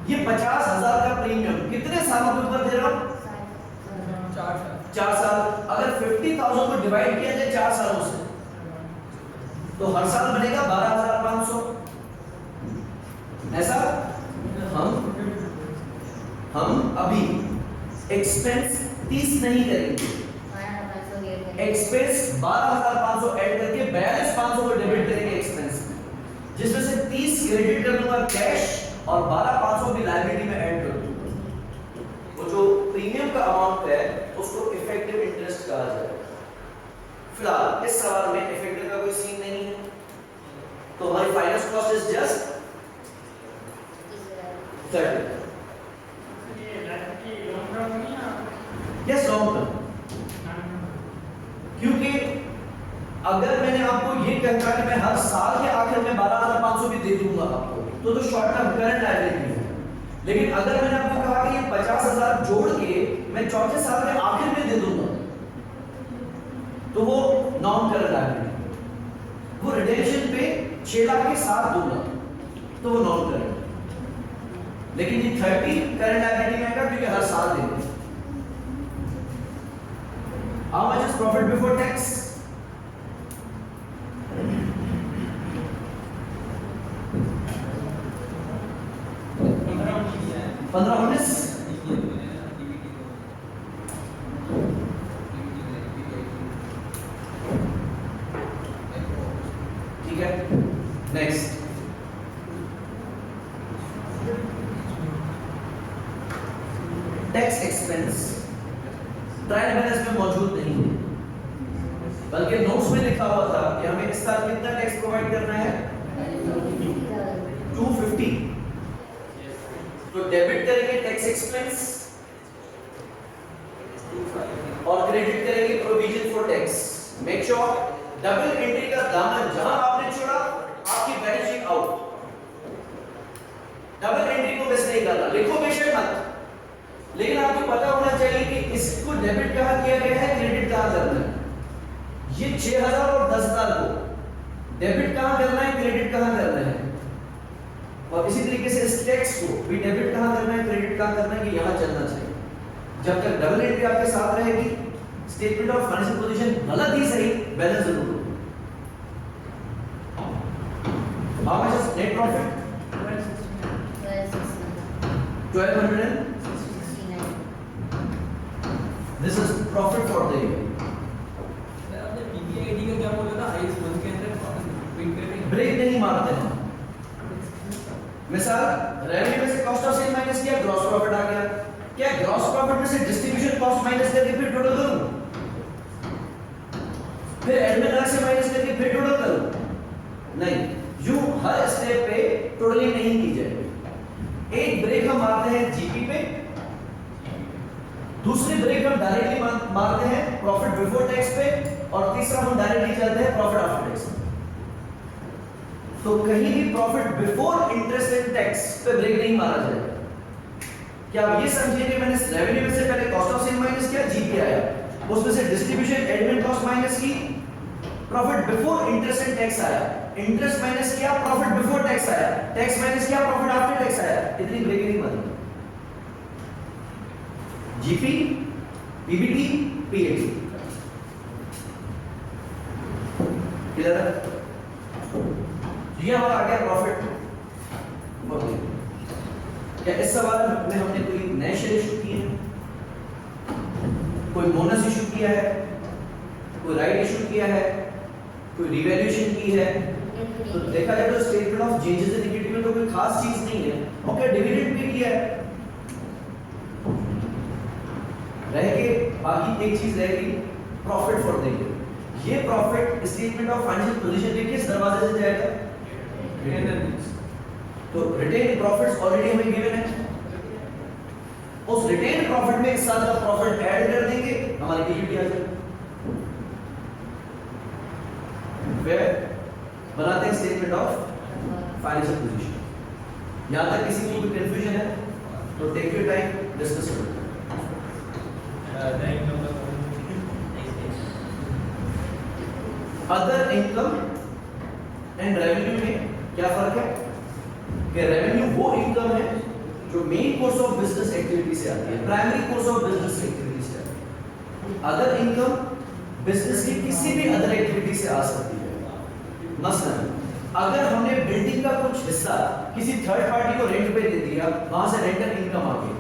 ये 50,000 का प्रीमियम कितने सालों के ऊपर दे रहा हूं? 4 साल। अगर 50,000 को डिवाइड किया जाए 4 सालों से तो हर साल बनेगा 12,500। ऐसा हम अभी एक्सपेंस 30 नहीं करेंगे, एक्सपेंस 12,500 ऐड करके 42,500 को डेबिट करेंगे एक्सपेंस में, जिसमें से 30 क्रेडिट कर दूंगा कैश और 12,500 भी लायबिलिटी में ऐड कर दूंगा। वो जो प्रीमियम का अमाउंट है उसको इफेक्टिव इंटरेस्ट कहा जाएगा। फिलहाल इस सवाल में इफेक्टिव का कोई सीन नहीं है, तो हमारी finance cost is just 30। Yes, long term. क्योंकि अगर मैंने आपको ये कहता कि मैं हर साल के आखिर में 12,500 भी दे दूंगा आपको, तो शॉर्ट टर्म करंट लायबिलिटी है। लेकिन अगर मैंने आपको कहा कि ये 50,000 जोड़ के मैं चौथे साल के आखिर में दे दूंगा, तो वो नॉन करंट लायबिलिटी। वो रिटेंशन पे 6 लाख के साथ दूंगा, तो वो नॉन करंट। लेकिन ये 30 करंट लायबिलिटी में आएगा, क्योंकि हर साल देंगे। How much is profit before tax? पंद्रह 19। ठीक है, next. Tax expense trial balance में मौजूद नहीं है, बल्कि नोट्स में लिखा हुआ था कि हमें इस साल कितना टैक्स प्रोवाइड करना है, 250। तो डेबिट करेंगे टैक्स एक्सपेंस और क्रेडिट करेंगे provision for tax. Make sure double entry का दामन जहां आपने छोड़ा आपकी balance sheet out. Double entry को मिस नहीं करना, लिखो बेशक मत, लेकिन आपको पता होना चाहिए कि इसको डेबिट कहां किया गया है, क्रेडिट कहां करना है। ये 6,000 और 10,000 को डेबिट कहां करना है, क्रेडिट कहां करना है। और इसी तरीके से इस टैक्स को भी डेबिट कहां करना है, क्रेडिट कहां करना है, कि यहां चलना चाहिए। जब तक डबल एंट्री आपके साथ रहेगी, स्टेटमेंट ऑफ फाइनेंशियल पोजीशन गलत ही सही, बैलेंस जरूर हो। How much is net profit? 1200। This is profit for the year. आपने PPID का क्या बोला था? हाईएस्ट मंथ के अंदर ब्रेक नहीं मारते हैं। मिसाल रेवेन्यू में से कॉस्ट ऑफ सेल माइनस किया, ग्रॉस प्रॉफिट आ गया। क्या ग्रॉस प्रॉफिट में से डिस्ट्रीब्यूशन कॉस्ट माइनस करके फिर टोटल करूं? फिर एडमिन अलग से माइनस करके फिर टोटल करूं? नहीं, यूं हर स्टेप पे टोटलिंग नहीं की जाएगी। एक ब्रेक हम मारते हैं जीपी पे, दूसरी ब्रेक हम डायरेक्टली मारते हैं प्रॉफिट बिफोर टैक्स पे, और तीसरा हम डायरेक्टली चलते हैं प्रॉफिट आफ्टर टैक्स। तो कहीं भी profit before interest and tax पे ब्रेक नहीं मारा जाएगा। क्या आप ये समझिए कि मैंने रेवेन्यू में से पहले कॉस्ट ऑफ सेल माइनस किया, जीपी आया, उसमें से डिस्ट्रीब्यूशन एडमिन कॉस्ट माइनस की, profit before interest and tax आया, इंटरेस्ट माइनस किया, प्रॉफिट बिफोर टैक्स आया, टैक्स माइनस किया, प्रॉफिट आफ्टर टैक्स आया। इतनी ब्रेक नहीं मारी। GP, PBT, PAT. क्लियर है? ये हमारा आ गया प्रॉफिट। क्या इस सवाल में हमने कोई नए शेयर इशू किए हैं, कोई बोनस इशू किया है, कोई राइट इशू किया है, कोई रिवैल्यूएशन की है? तो देखा जाए तो statement of changes in equity में तो कोई खास चीज नहीं है। ओके, डिविडेंड पे किया है, रह के बाकी एक चीज रहेगी प्रॉफिट फॉर द ईयर। ये profit statement of financial position के किस दरवाजे से जाएगा? तो रिटेन प्रॉफिट्स ऑलरेडी हमें गिवन है, उस रिटेन प्रॉफिट में इस साल का प्रॉफिट ऐड कर देंगे, हमारी पीबीटी आ जाएगी। फिर बनाते हैं स्टेटमेंट ऑफ फाइनेंशियल पोजीशन। यहां तक किसी को भी कंफ्यूजन है तो टेक योर टाइम, डिस्कस करो। अदर इनकम एंड रेवेन्यू में क्या फर्क है? कि रेवेन्यू वो इनकम है जो main course of business activity से आती है, primary course of business activity से आती है। अदर इनकम बिजनेस की किसी भी अदर एक्टिविटी से आ सकती है। मसलन अगर हमने बिल्डिंग का कुछ हिस्सा किसी थर्ड पार्टी को रेंट पे दे दिया, वहां से रेंटल इनकम आ गई।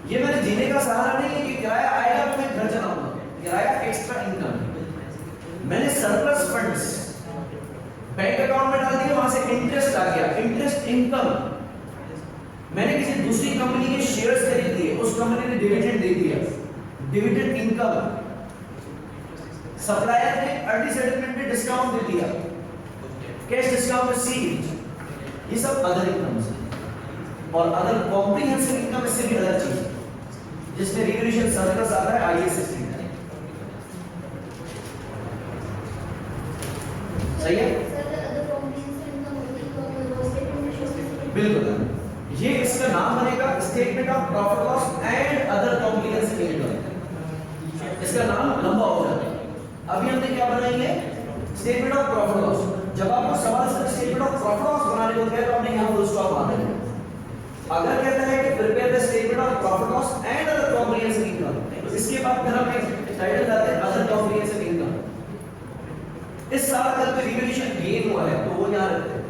ये मेरे जीने का सहारा नहीं है कि किराया आएगा तो मैं घर चलाऊंगा, किराया एक्स्ट्रा इनकम। मैंने सरप्लस फंड्स बैंक अकाउंट में डाल दिए, वहां से इंटरेस्ट आ गया, इंटरेस्ट इनकम। मैंने किसी दूसरी कंपनी के शेयर्स खरीद लिए, उस कंपनी ने डिविडेंड दे दिया, डिविडेंड इनकम। सप्लायर ने अर्ली सेटलमेंट में डिस्काउंट दे दिया, कैश डिस्काउंट रिसीव्ड। ये सब अदर इनकम है। और अदर कॉम्प्रिहेंसिव इनकम इससे भी अलग चीज है, जिसमें रिवैल्यूएशन सरप्लस आता है आईएएस 16। सही है? बिल्कुल। ये इसका नाम बनेगा statement of profit loss and other comprehensive income. इसका नाम लंबा हो जाता है। अभी हमने क्या बनाई है? Statement of profit loss. जब आपको सवाल से स्टेटमेंट ऑफ प्रॉफिट लॉस बनाने को कहे तो आपने यहां फुल स्टॉप मारना है। अगर कहता है कि prepare the statement of profit loss and other comprehensive income, तो इसके बाद फिर हम एक टाइटल डालते हैं अदर कॉम्प्रिहेंसिव इनकम। इस साल अगर कोई रिवैल्यूएशन गेन हुआ है तो वो यहां रखते हैं,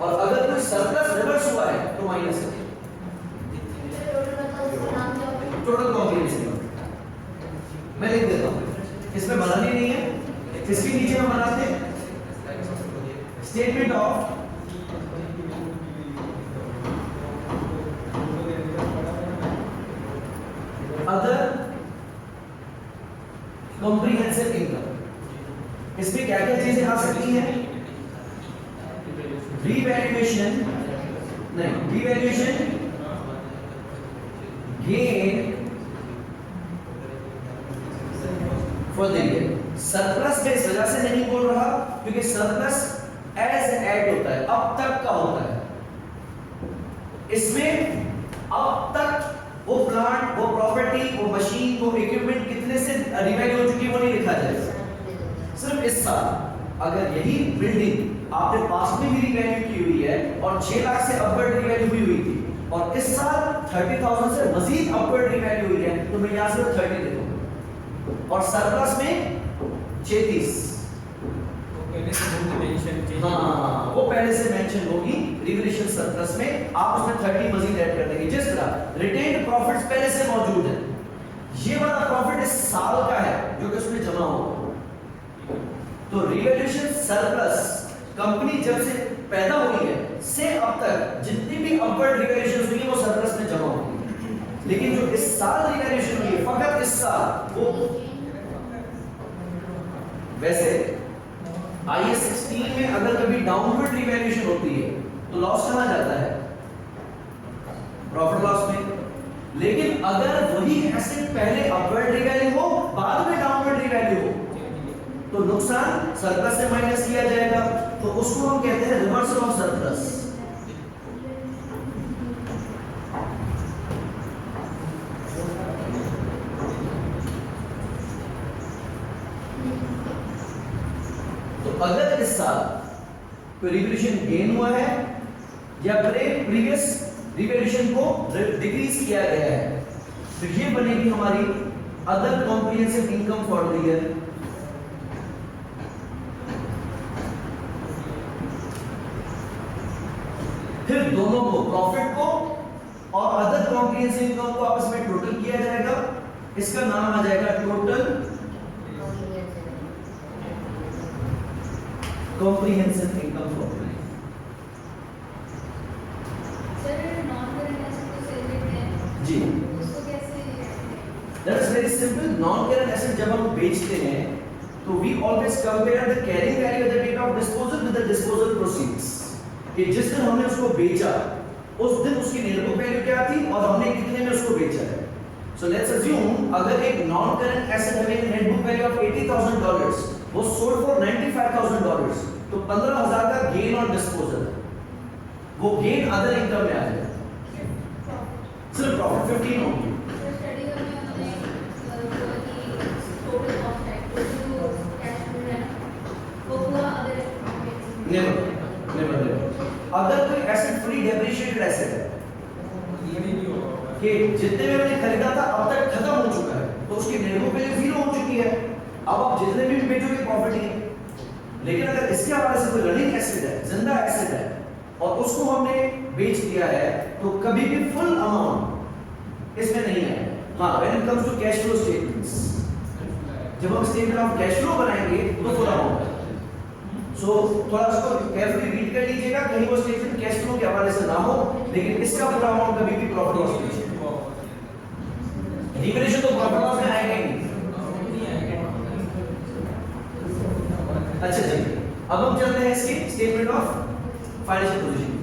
और अगर कोई सरप्लस रिवर्स हुआ है तो माइनस करते हैं। टोटल कॉम्प्रिहेंसिव इनकम मैं लिख देता हूं, इसमें बनानी नहीं है, इसके नीचे हम बनाते हैं statement of other comprehensive income. इसमें क्या क्या चीजें आ सकती हैं? रिवैल्यूएशन नहीं, revaluation gain for the year. Surplus का इस वजह से नहीं बोल रहा क्योंकि सरप्लस एज एड होता है, अब तक का होता है। इसमें अब तक वो प्लांट, वो प्रॉपर्टी, वो मशीन, वो इक्विपमेंट कितने से रिवैल्यू हो चुकी है वो नहीं लिखा जाएगा। सिर्फ इस साल अगर यही बिल्डिंग आपने पास में भी रिवैल्यू की हुई है और 6 लाख से अपवर्ड रिवैल्यू हुई थी, और इस साल 30,000 से मजीद अपवर्ड रिवैल्यू हुई है, तो मैं यहां से 30 दे दूंगा, और सरप्लस में 36। हाँ, वो पहले से मेंशन होगी रिवैल्यूएशन सरप्लस में, आप उसमें 30 मजीद ऐड कर देंगे। जिस तरह रिटेन्ड प्रॉफिट्स पहले से मौजूद है, ये वाला प्रॉफिट इस साल का है जो कि उसमें जमा हो, तो रिवैल्यूएशन सरप्लस कंपनी जब से पैदा हुई है से अब तक जितनी भी अपवर्ड रिवैल्यूएशन हुई है वो सरप्लस में जमा होगी। लेकिन जो इस साल रिवैल्यूएशन हुई है, फकत इस साल, वो वैसे आईएएस 16 में अगर कभी डाउनवर्ड रिवैल्यूएशन होती है तो लॉस कहां जाता है? प्रॉफिट लॉस में। लेकिन अगर वही एसेट पहले अपवर्ड रिवैल्यू हो, बाद में डाउनवर्ड रिवैल्यू हो, तो नुकसान सरप्लस से माइनस किया जाएगा, तो उसको हम कहते हैं रिवर्सल ऑफ सरप्लस। अगर इस साल कोई रिवैल्यूएशन गेन हुआ है या प्रीवियस रिवैल्यूएशन को डिक्रीज किया गया है, तो ये बनेगी हमारी other comprehensive income for the year. फिर दोनों को, प्रॉफिट को और अदर कॉम्प्रिहेंसिव इनकम को आपस में टोटल किया जाएगा, इसका नाम आ जाएगा total comprehensive income for the year. Sir non current asset को सेल लेते हैं जी, उसको कैसे? That is very simple. Non current asset जब हम बेचते हैं तो we always compare the carrying value at the date of disposal with the disposal proceeds. कि जिस दिन हमने उसको बेचा उस दिन उसकी नेट बुक वैल्यू क्या थी और हमने कितने में उसको बेचा है। सो लेट्स अज्यूम अगर एक नॉन करंट एसेट हमें नेट बुक वैल्यू ऑफ $80,000 वो सोल्ड फॉर $95,000, तो 15,000 का गेन ऑन डिस्पोजल, वो गेन अदर इनकम में आ जाएगा। सिर्फ प्रॉफिट 15 होगी। स्टडी करने वाले टोटल कॉस्ट है जो कैश फ्लो है वो पूरा अदर नेवर अगर कोई एसेट फ्री डेप्रिशिएटेड एसेट है कि जितने में मैंने खरीदा था अब तक खत्म हो चुका है, तो उसकी नेट बुक वैल्यू 0 हो चुकी है, अब आप जितने भी बेचोगे प्रॉफिट ही है। लेकिन अगर इसके हवाले से कोई रनिंग एसेट है, जिंदा एसेट है, और उसको हमने बेच दिया है, तो कभी भी फुल अमाउंट इसमें नहीं आएगा। हाँ, when it comes to cash flow statements, जब हम स्टेटमेंट ऑफ कैश फ्लो बनाएंगे तो फुल अमाउंट है। सो थोड़ा उसको केयरफुली रीड कर लीजिएगा, कहीं वो स्टेटमेंट कैश फ्लो के हवाले से ना हो, लेकिन इसका पूरा अमाउंट कभी भी प्रॉफिट लॉस नहीं है। डिविडेंड तो प्रॉफिट लॉस में आएगा ही नहीं। अच्छा जी, अब हम चलते हैं इसकी statement of financial position.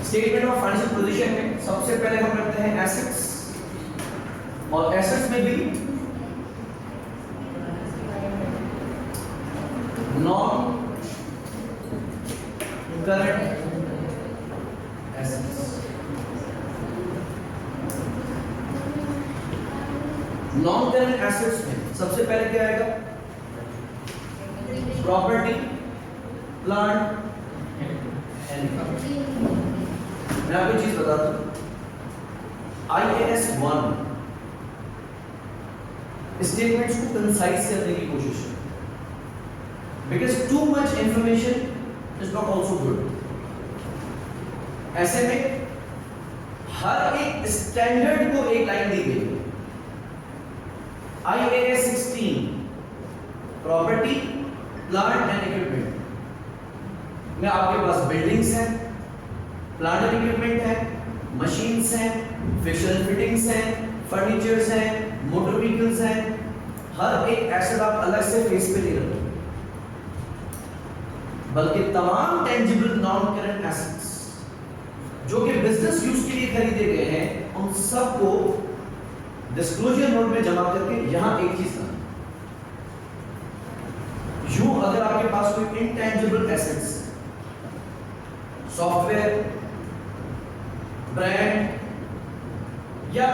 Statement of financial position में सबसे पहले हम रखते हैं एसेट्स, और एसेट्स में भी non current assets. Non current assets में सबसे पहले क्या आएगा? प्रॉपर्टी, प्लांट एंड मैं आपको चीज बता दूं, IAS 1 स्टेटमेंट्स को कंसाइज करने की कोशिश है, because too much information is not also good. ऐसे में हर एक स्टैंडर्ड को एक लाइन दी गई है। IAS 16 property, plant and equipment में आपके पास बिल्डिंग्स हैं, प्लांट एंड इक्विपमेंट है, मशीन्स हैं, फिक्सर फिटिंग्स हैं, फर्नीचर्स हैं, मोटर व्हीकल्स हैं। हर एक एसेट आप अलग से फेस पे नहीं रखते, बल्कि तमाम टेंजिबल नॉन करंट एसेट्स जो कि बिजनेस यूज के लिए खरीदे गए हैं, उन सबको डिस्क्लोजर नोट में जमा करके यहां एक चीज करना। यूं अगर आपके पास कोई इनटेंजिबल एसेट्स, सॉफ्टवेयर, ब्रांड या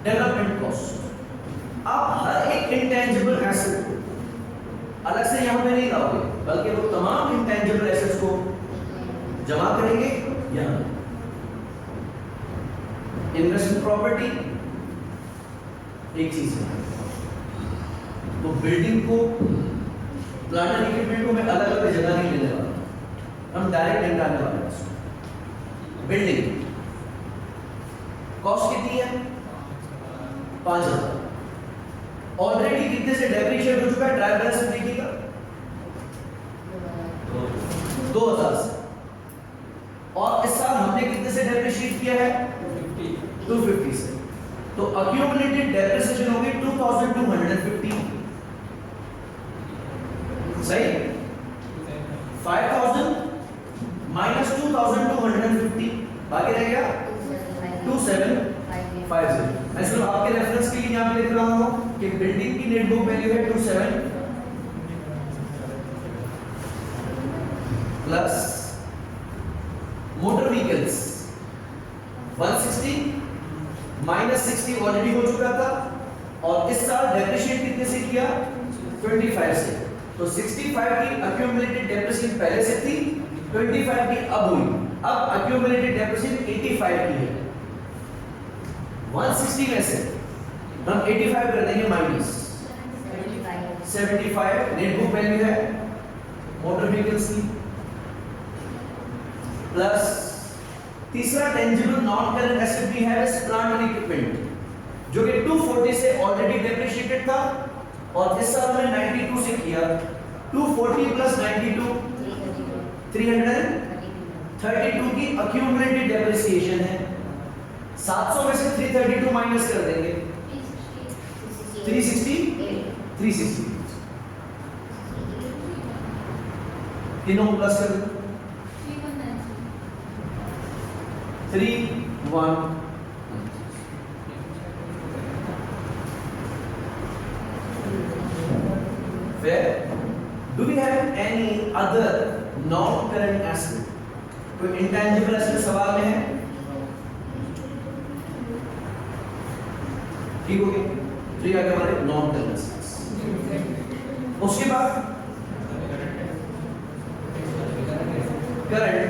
डेवलपमेंट कॉस्ट, आप हर एक इंटेंजिबल एसेट को अलग से यहां पे नहीं लाओगे, बल्कि वो तमाम इंटेंजिबल एसेट्स को जमा करेंगे यहां। इन्वेस्टमेंट प्रॉपर्टी एक चीज है, तो बिल्डिंग को, प्लांट एंड इक्विपमेंट को मैं अलग अलग जगह नहीं लेने वाला, हम डायरेक्ट नहीं डालने वाले हैं। बिल्डिंग कॉस्ट कितनी है? 5000। ऑलरेडी कितने से डेप्रिशिएट हो चुका है? ट्रायल बैलेंस में देखिएगा 2000 से, और इस साल हमने कितने से डेप्रिशिएट किया है? 250 से। तो अक्यूमुलेटेड डेप्रिसिएशन होगी 2250। सही? 5000 माइनस 2250 बाकी रह गया 2750। मैं सिर्फ आपके रेफरेंस के लिए यहां पे लिख रहा हूं कि बिल्डिंग की नेट बुक वैल्यू है 27 plus motor vehicles 160 minus 60 already हो चुका था, और इस साल डेप्रिशिएट कितने से किया? 25 से। तो 65 की अक्यूमुलेटेड डेप्रिसिएशन पहले से थी, 25 की अब हुई। अब अक्यूमुलेटेड डेप्रिसिएशन 85 की है। 160 में से हम 85 कर देंगे माइनस 75। नेट बुक वैल्यू है मोटर व्हीकल्स की, प्लस तीसरा टेंजिबल नॉन करंट एसेट भी है प्लांट एंड इक्विपमेंट, जो कि 240 से ऑलरेडी डेप्रिशिएटेड था, और इस साल में 92 से किया। 240 प्लस 92 332 की अक्यूमुलेटेड डेप्रिसिएशन है। 700 में से 332 माइनस कर देंगे 360 तीनों प्लस कर दो 1. Fair? Do we have any other non-current asset? कोई intangible asset सवाल में है? ठीक हो गया? तो ये आ गया हमारे non-current assets. उसके बाद current.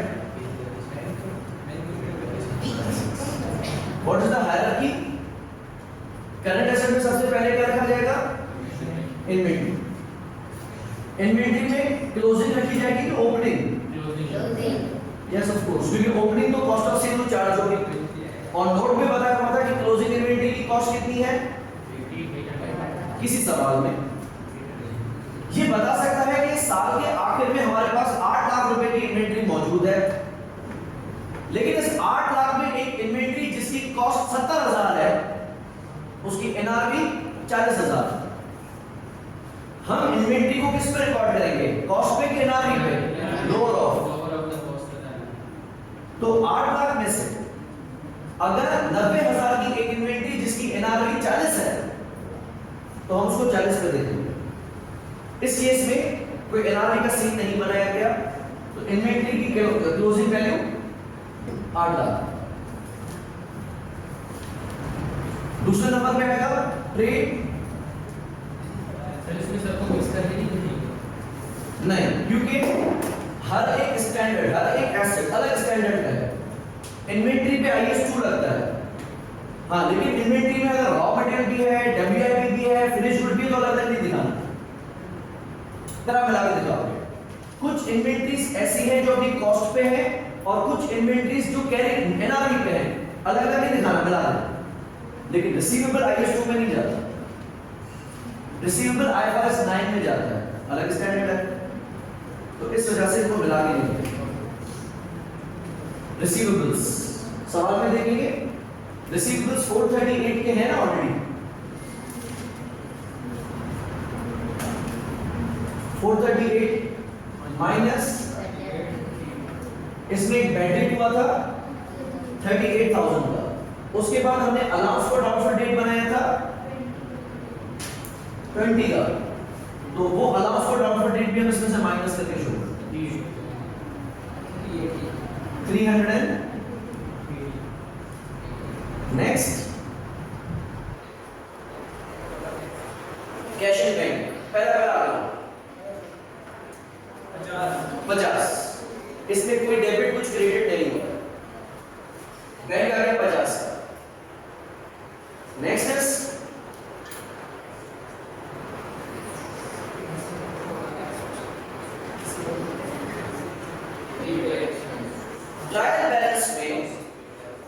What is the hierarchy? Current asset में सबसे पहले क्या रखा जाएगा? Inventory. इन्वेंटरी में क्लोजिंग रखी जाएगी कि ओपनिंग? यस ऑफ कोर्स, क्योंकि ओपनिंग तो कॉस्ट ऑफ सेल में चार्ज होगी और नोट में बताया हुआ था कि क्लोजिंग इन्वेंटरी की कॉस्ट कितनी है किसी सवाल में। ये बता सकता है कि साल के आखिर में हमारे पास 8 लाख रुपए की इन्वेंटरी मौजूद है, लेकिन इस 8 लाख में एक इन्वेंटरी जिसकी कॉस्ट 70,000 है उसकी एनआरवी 40,000। हम इन्वेंटरी को किस पे रिकॉर्ड करेंगे? कॉस्ट पे कि एनआरवी पे? Lower of. तो 8 लाख में से अगर 90,000 की एक इन्वेंटरी जिसकी एनआरवी 40 है तो हम उसको 40 पे देंगे। इस केस में कोई एनआरवी का सीन नहीं बनाया गया, तो इन्वेंटरी की क्लोजिंग वैल्यू 8 लाख। दूसरे नंबर पे आएगा ट्रेड। नहीं, क्योंकि हर एक स्टैंडर्ड, हर एक एसेट अलग स्टैंडर्ड का है। इन्वेंटरी पे IS2 लगता है, हाँ, लेकिन इन्वेंटरी में अगर रॉ मटेरियल भी है, WIP भी है, फिनिश गुड भी है तो अलग अलग नहीं दिखाना, तरह मिला के दिखाओगे। कुछ इन्वेंटरीज ऐसी हैं जो अपनी कॉस्ट पे है और कुछ इन्वेंटरीज जो कैरी एनआरवी पे है, अलग अलग नहीं दिखाना, मिला दे। लेकिन रिसीवेबल IS2 में नहीं जाता, रिसीवेबल IFRS 9 में जाता है, अलग स्टैंडर्ड है, तो इस वजह से इनको मिला के नहीं। रिसीवेबल्स सवाल में देखेंगे, रिसीवेबल्स 438 के हैं ना ऑलरेडी, 438 माइनस इसमें एक बैटरी हुआ था 38,000 का, उसके बाद हमने अलाउंस फॉर डाउटफुल डेट बनाया था 20 का, तो वो अलाउंस फॉर डाउटफुल डेट भी हम इसमें से माइनस करके शो करते हैं 300। नेक्स्ट कैश इन बैंक, पहला आ रहा 50, इसमें कोई डेबिट कुछ क्रेडिट नहीं हुआ, बैंक आ गया 50 का। नेक्स्ट इज ट्रायल बैलेंस में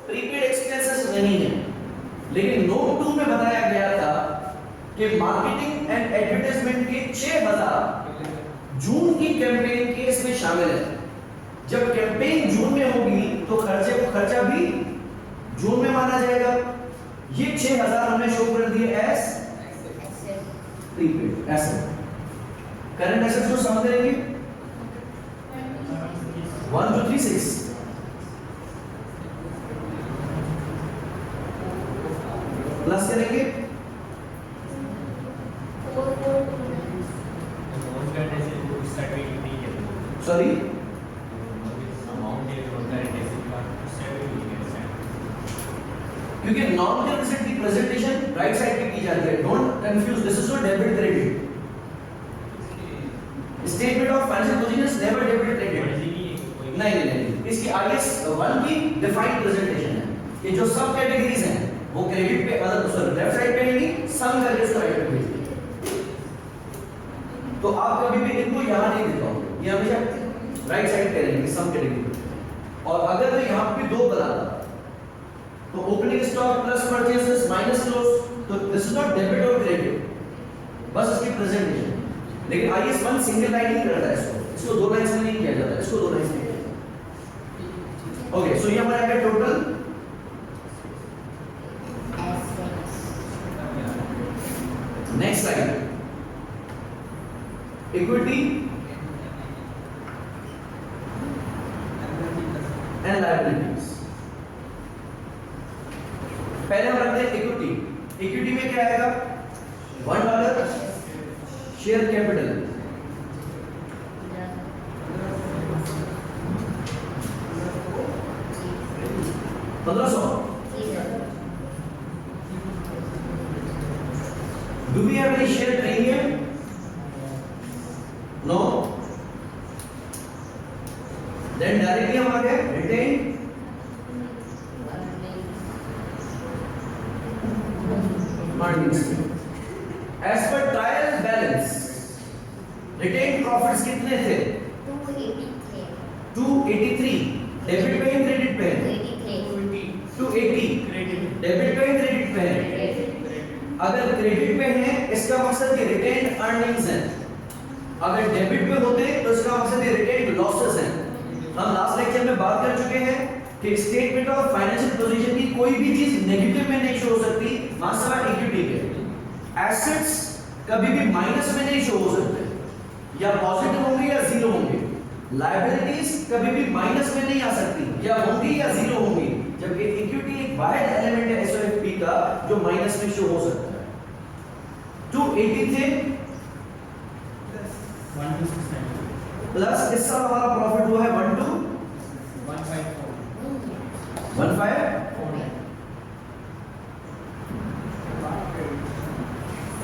प्रीपेड एक्सपेंसेस नहीं है, लेकिन नोट 2 में बताया गया था कि मार्केटिंग एंड एडवर्टाइजमेंट के 6,000 जून की कैंपेन के इसमें शामिल है। जब कैंपेन जून में होगी तो खर्चे को खर्चा भी जून में माना जाएगा। ये 6,000 हमने शो कर दिए as prepaid asset. Current assets को सम करेंगे 1236 प्लस करेंगे सॉरी क्योंकि नॉन करंट एसेट की प्रेजेंटेशन राइट साइड पे की जाती है, don't confuse, this is not debit credit. Statement of financial position is never debit credit. नहीं, इसकी IS 1 की डिफाइंड प्रेजेंटेशन है कि जो सब कैटेगरीज हैं वो क्रेडिट पे मतलब लेफ्ट साइड पे नहीं, सम करके उसको राइट पे भेज दीजिए। तो आप कभी भी इनको यहां नहीं दिखाओगे, ये हमेशा राइट साइड पे रहेंगे सम कैटेगरी। और अगर मैं यहां पे 2 बनाता तो opening stock plus purchases minus close, तो दिस इज नॉट डेबिट और क्रेडिट, बस इसकी प्रेजेंटेशन। लेकिन IS 1 सिंगल लाइन ही करता है इसको 2 लाइंस में नहीं किया जाता, इसको 2 लाइंस में किया जाता है। ओके, सो ये हमारा क्या total next line equity and liabilities. पहले हम रखते हैं इक्विटी। इक्विटी में क्या आएगा? $1 share capital, 1500। Do we have any share premium? No. Then directly हम आ गए retain earnings। As per trial balance, retained profits कितने थे? 283। डेबिट पे हैं क्रेडिट पे हैं? 280। डेबिट पे हैं क्रेडिट पे हैं? अगर क्रेडिट पे हैं इसका मकसद ये रिटेन्ड अर्निंग्स है, अगर डेबिट पे होते तो इसका मकसद ये रिटेन्ड लॉसेस है। हम लास्ट लेक्चर में बात कर चुके हैं कि स्टेटमेंट ऑफ फाइनेंशियल पोजीशन की कोई भी चीज नेगेटिव में नहीं शो हो सकती, मास्टर इक्विटी के। एसेट्स कभी भी माइनस में नहीं शो हो सकते, या पॉजिटिव होंगे या जीरो होंगे। लायबिलिटीज कभी भी माइनस में नहीं आ सकती, या होंगी या जीरो होंगी, जबकि इक्विटी एक वाहिद एलिमेंट है एसओएफपी का जो माइनस में शो हो सकता है। 280 थे प्लस इस साल हमारा प्रॉफिट हुआ है 15154।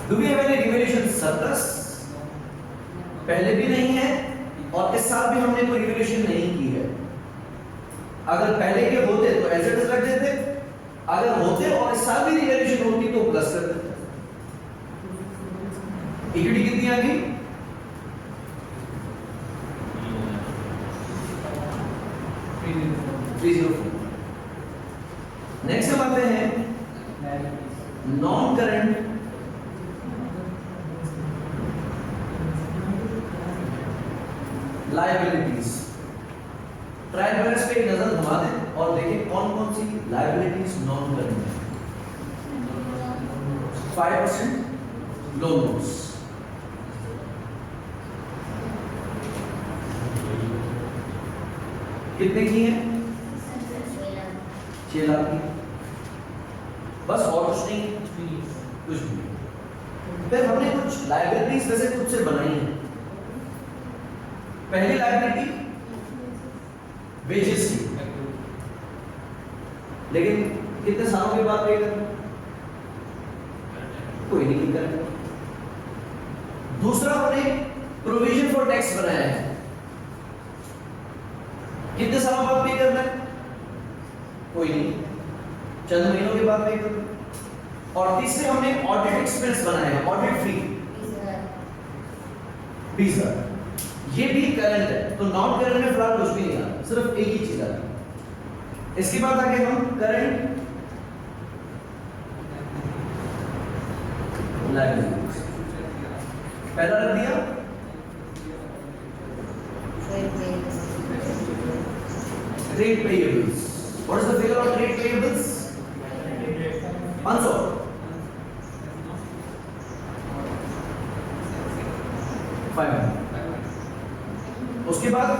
Do we have any revaluation surplus? पहले भी नहीं है और इस साल भी हमने कोई रिवैल्यूएशन नहीं की है। अगर पहले के होते तो एसेट्स रख देते, अगर होते और इस साल भी रिवैल्यूएशन होती तो प्लस कर देते। इक्विटी कितनी आ गई? 304। नेक्स्ट हम आते हैं non current liabilities. Trial balance पे एक नजर घुमा दें और देखें कौन कौन सी लायबिलिटीज नॉन करंट है। 5% लोन नोट्स, कितने की है? 6 लाख की। बस और कुछ नहीं, कुछ भी। फिर हमने कुछ लायबिलिटीज वैसे खुद से बनाई है। पहली लायबिलिटी वेजेस की, लेकिन कितने सालों के बाद पे करना? कोई नहीं करेगा। दूसरा हमने प्रोविजन फॉर टैक्स बनाया है, कितने सालों बाद पे करना है? कोई नहीं, चंद महीनों के बाद पे करना। और तीसरे हमने ऑडिट एक्सपेंस बनाया है, ऑडिट फी 20,000। ये भी करंट है, तो नॉन करंट में फिलहाल कुछ भी नहीं आता, सिर्फ एक ही चीज आती है। इसके बाद आगे हम करंट लायबिलिटीज पहला रख दिया। Trade payables, what is the figure of trade payables? 500। उसके बाद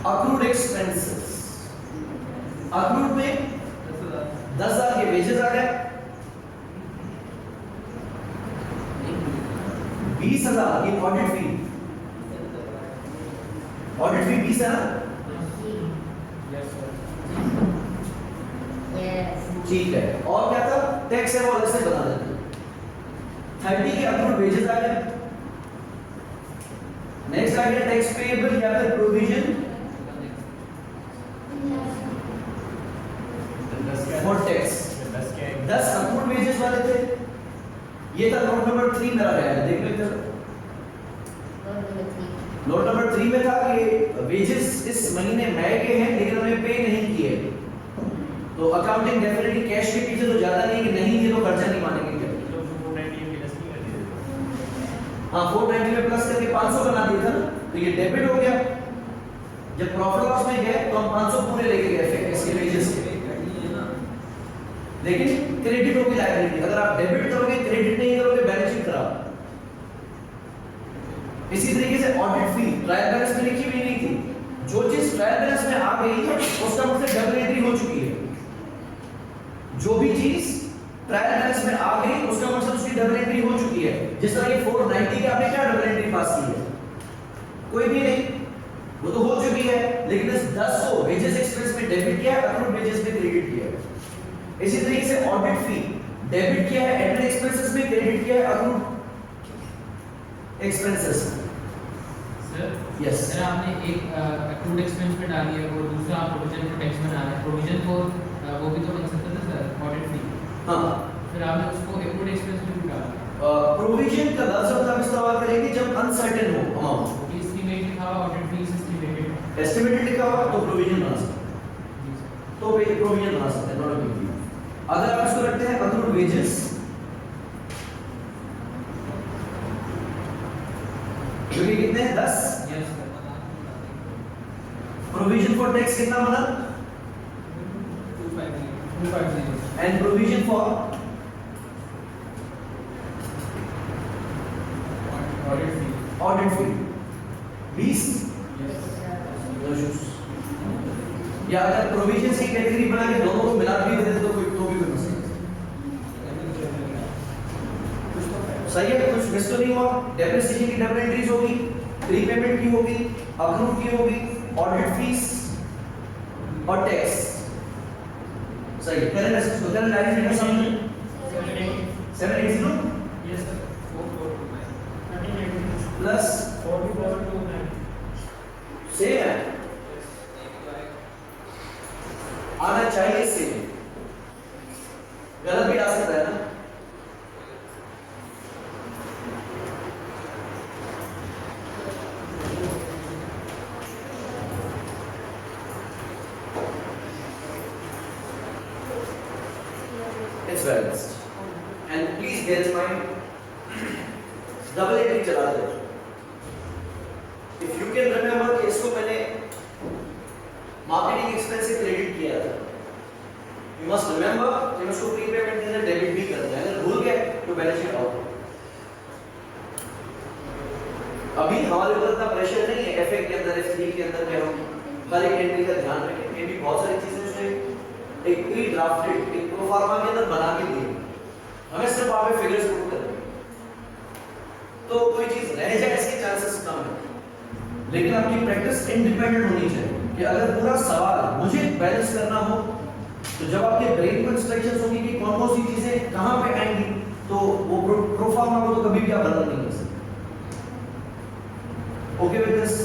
अक्रूड एक्सपेंसेस, अक्रूड में 10,000 के वेजेस आ गए, 20,000 की ऑडिट फी, ऑडिट फी 20 है ना? ठीक है। और क्या था? टैक्स है वो अलग से बना देते हैं। 30 के अक्रूड वेजेस आ गए। नेक्स्ट आ गया टैक्स पेएबल या फिर provision for tax. 10 accrued wages वाले थे। ये था नोट नंबर 3 मेरा है, देख लेते हैं। नोट नंबर 3 में था कि वेजेस इस महीने मई के हैं लेकिन उन्हें पे नहीं किए, तो अकाउंटिंग डेफिनेटली कैश के पीछे तो ज्यादा नहीं कि नहीं ये तो खर्चा नहीं मानेंगे। हाँ, 490 में प्लस करके 500 बना दिया था ना, तो ये डेबिट हो गया। जब प्रॉफिट लॉस में गए तो हम 500 पूरे लेके गए इसके वेजेस के, लेकिन क्रेडिट होगी लायबिलिटी। अगर आप डेबिट करोगे क्रेडिट नहीं करोगे बैलेंस शीट खराब। इसी तरीके से ऑडिट फी ट्रायल बैलेंस में लिखी भी नहीं थी, ट्रायल बैलेंस में आ गई उसका मतलब डबल एंट्री हो चुकी है। जो भी चीज ट्रायल बैलेंस में आ गई उसका मतलब उसकी डबल एंट्री हो चुकी है। जिस तरह ये 490 के आपने क्या डबल एंट्री पास की है? कोई भी नहीं, वो तो हो चुकी है। लेकिन इस 10 को वेजेस एक्सपेंस में डेबिट किया है, अक्रूड वेजेस में क्रेडिट किया है। इसी तरीके से ऑडिट फी डेबिट किया है, एडमिन एक्सपेंसेस में क्रेडिट किया है, accrued expenses. Sir yes sir आपने एक अक्रूड एक्सपेंस पे डाली है और दूसरा आप प्रोविजन फॉर टैक्स में डाल रहे हैं। प्रोविजन फॉर वो भी तो बन सकता था सर, ऑडिट फी। हां, फिर आपने उसको अक्रूड एक्सपेंस में क्यों डाला? प्रोविजन का लफ्ज हम इस्तेमाल करेंगे जब अनसर्टेन हो अमाउंट। क्योंकि एस्टीमेट लिखा हुआ, ऑडिट फी एस्टीमेटेड। एस्टिमेटेड लिखा हुआ तो प्रोविजन बना सकते हैं, तो भी प्रोविजन बना सकते हैं, नॉट अ बिग डील। अगर आप इसको रखते हैं अक्रूड वेजेस, जो कि कितने हैं 10, yes sir. Provision for tax कितना बना 250 and provision for audit fee. Audit fee 20। Yes या अगर प्रोविजन की कैटेगरी बना के दोनों को मिला भी दे तो कोई मसला सही है। कुछ मिस तो नहीं हुआ? डेप्रिसिएशन की डबल एंट्रीज होगी, प्रीपेमेंट की होगी, अक्रूड की होगी, ऑडिट फीस और टैक्स। सही है। करंट एसेट्स को करंट लायबिलिटी का सम 780 यस सर। प्लस 4429 सेम है, आना चाहिए सेम, गलत भी आ सकता है ना। It's balanced. And please bear in mind, double entry चला दो। If you can remember कि इसको मैंने मार्केटिंग एक्सपेंस से क्रेडिट किया था, you must remember कि मैं उसको प्रीपेमेंट के अंदर डेबिट भी करता है। अगर भूल गए तो बैलेंस शीट आउट। अभी हमारे ऊपर इतना प्रेशर नहीं है एफए के अंदर, एफडी के अंदर कि हम हर एक एंट्री का ध्यान रखें। ये भी बहुत सारी चीजें उसने एक प्री ड्राफ्टेड एक प्रोफार्मा के अंदर बना के दी, हमें सिर्फ आप फिगर्स पुट करने, तो कोई चीज रह जाए इसके चांसेस कम है। लेकिन आपकी प्रैक्टिस इंडिपेंडेंट होनी चाहिए कि अगर पूरा सवाल मुझे बैलेंस करना हो तो जब आपके ब्रेन को इंस्ट्रक्शंस होंगी कि कौन कौन सी चीजें कहां पे आएंगी, तो वो प्रोफार्मा को तो कभी भी आप बदल नहीं कर सकते। Okay with this?